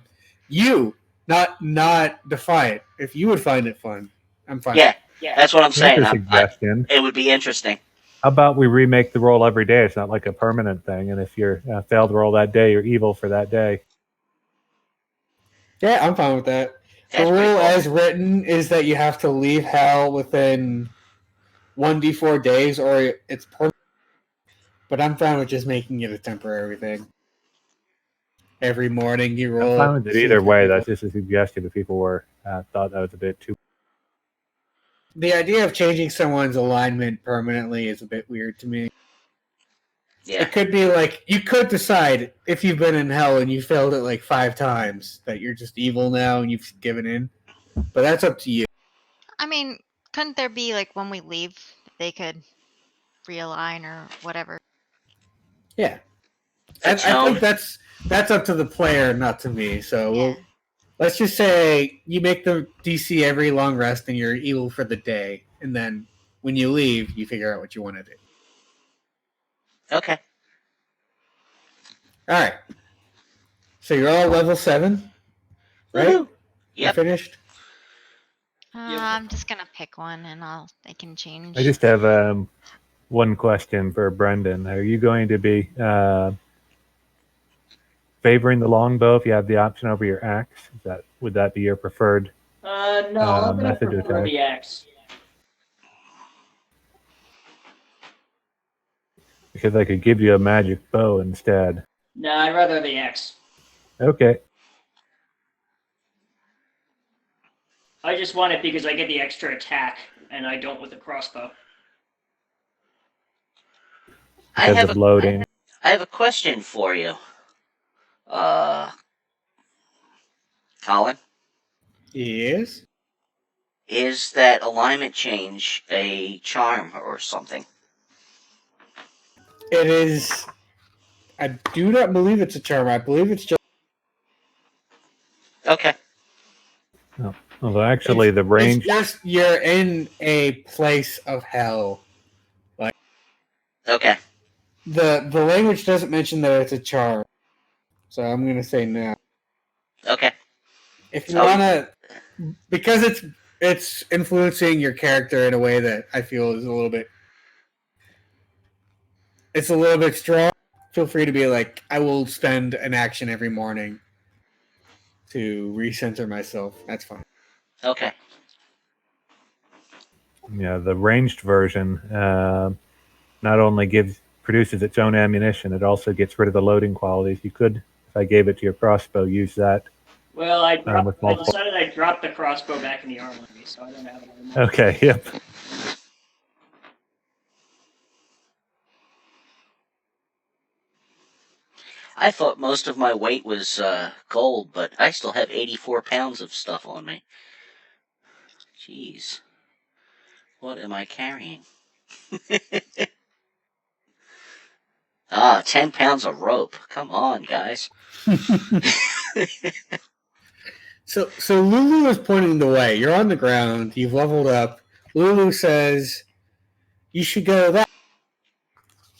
not defiant. If you would find it fun, I'm fine. Yeah, that's what I'm saying. Here's a suggestion. It would be interesting. How about we remake the roll every day? It's not like a permanent thing. And if you're failed to roll that day, you're evil for that day. Yeah, I'm fine with that. The rule as written is that you have to leave hell within 1d4 days or it's permanent. But I'm fine with just making it a temporary thing. Every morning you roll. I'm fine with it either way. That's just a suggestion if people were thought that was a bit too. The idea of changing someone's alignment permanently is a bit weird to me. Yeah. It could be like, you could decide if you've been in hell and you failed it like 5 times that you're just evil now and you've given in. But that's up to you. I mean, couldn't there be like when we leave, they could realign or whatever? Yeah. I think that's up to the player, not to me. So let's just say you make the DC every long rest and you're evil for the day. And then when you leave, you figure out what you want to do. Okay. All right. So you're all level 7, right? Yep. You're finished? I'm just gonna pick one, and I can change. I just have one question for Brendan. Are you going to be favoring the longbow if you have the option over your axe? Would that be your preferred No, I'm gonna method to prefer attack? the axe. Because I could give you a magic bow instead. No, I'd rather the axe. Okay. I just want it because I get the extra attack, and I don't with the crossbow. Because of loading. I have a question for you. Colin? Yes? Is that alignment change a charm or something? It is. I do not believe it's a charm. I believe it's just. Okay. Although actually, the It's range. just you're in a place of hell. Okay. The language doesn't mention that it's a charm, so I'm gonna say no. Okay. If you Oh. wanna, because it's influencing your character in a way that I feel is a little bit strong. Feel free to be like, I will spend an action every morning to recenter myself. That's fine. Okay. Yeah, the ranged version not only produces its own ammunition, it also gets rid of the loading qualities. You could, if I gave it to your crossbow, use that. Well, I with multiple. decided I'd drop the crossbow back in the armory, so I don't have it anymore. Okay. Yep. I thought most of my weight was gold, but I still have 84 pounds of stuff on me. Jeez. What am I carrying? 10 pounds of rope. Come on, guys. So Lulu is pointing the way. You're on the ground. You've leveled up. Lulu says, "You should go that."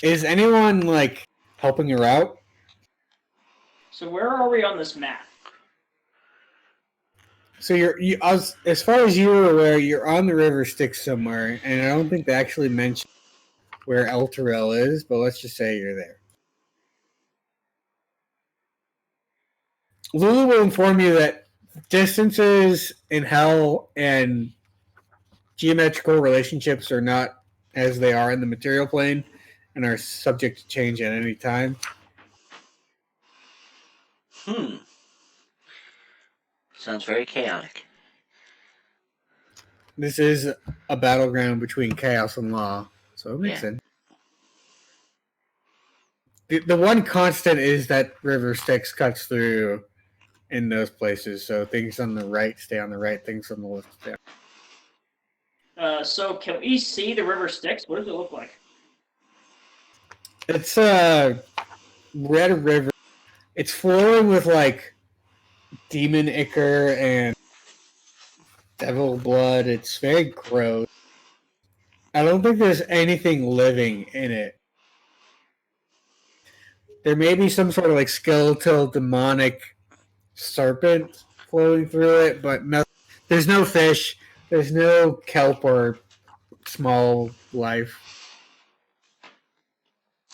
Is anyone like helping her out? So where are we on this map? So as far as you were aware, you're on the river Styx somewhere, and I don't think they actually mentioned where El Terrell is, but let's just say you're there. Lulu will inform you that distances in hell and geometrical relationships are not as they are in the material plane and are subject to change at any time. Sounds very chaotic. This is a battleground between chaos and law, so it makes sense. The one constant is that river Styx cuts through in those places, so things on the right stay on the right, things on the left stay. So can we see the river Styx? What does it look like? It's a red river. It's flowing with like demon ichor and devil blood. It's very gross. I don't think there's anything living in it. There may be some sort of like skeletal demonic serpent flowing through it, but no, there's no fish. There's no kelp or small life.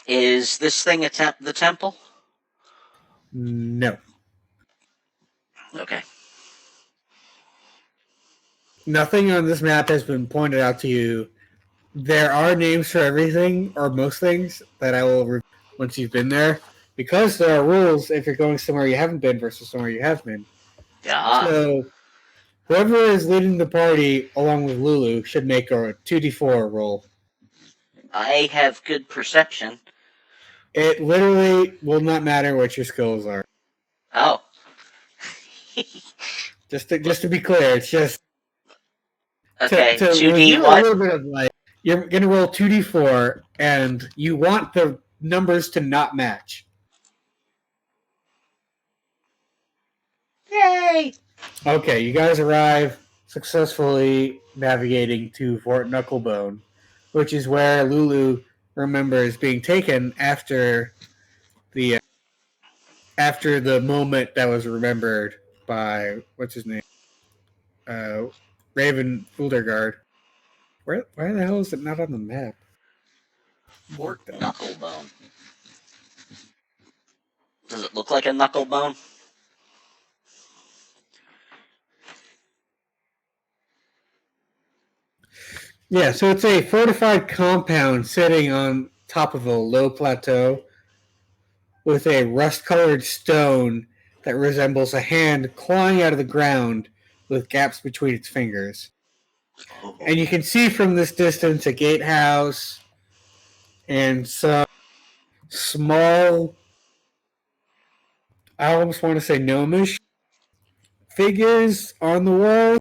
Is this thing the temple? No. Okay. Nothing on this map has been pointed out to you. There are names for everything, or most things, that I will once you've been there, because there are rules if you're going somewhere you haven't been versus somewhere you have been. Yeah. So whoever is leading the party, along with Lulu, should make a 2d4 roll. I have good perception. It literally will not matter what your skills are. Oh. Just to be clear, it's just Okay. to 2D a what? little bit of like, you're going to roll 2d4, and you want the numbers to not match. Yay! Okay, you guys arrive successfully navigating to Fort Knucklebone, which is where Lulu remembers being taken after the moment that was remembered by what's his name, Raven Uldergard. Where the hell is it not on the map? Fort Knucklebone. Does it look like a knucklebone? Yeah, so it's a fortified compound sitting on top of a low plateau with a rust-colored stone that resembles a hand clawing out of the ground with gaps between its fingers. And you can see from this distance a gatehouse and some small, I almost want to say gnomish figures on the wall.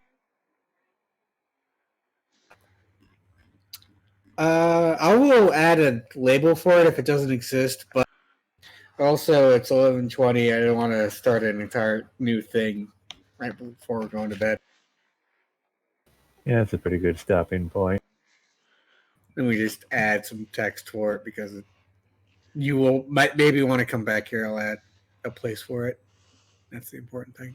I will add a label for it if it doesn't exist, but also it's 11:20. I don't want to start an entire new thing right before we're going to bed. Yeah, that's a pretty good stopping point. And we just add some text for it because you might maybe want to come back here. I'll add a place for it. That's the important thing.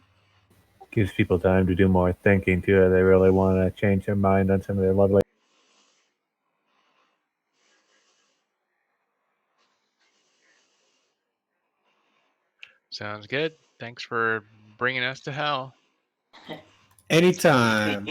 Gives people time to do more thinking too. They really want to change their mind on some of their lovely. Sounds good. Thanks for bringing us to hell. Anytime.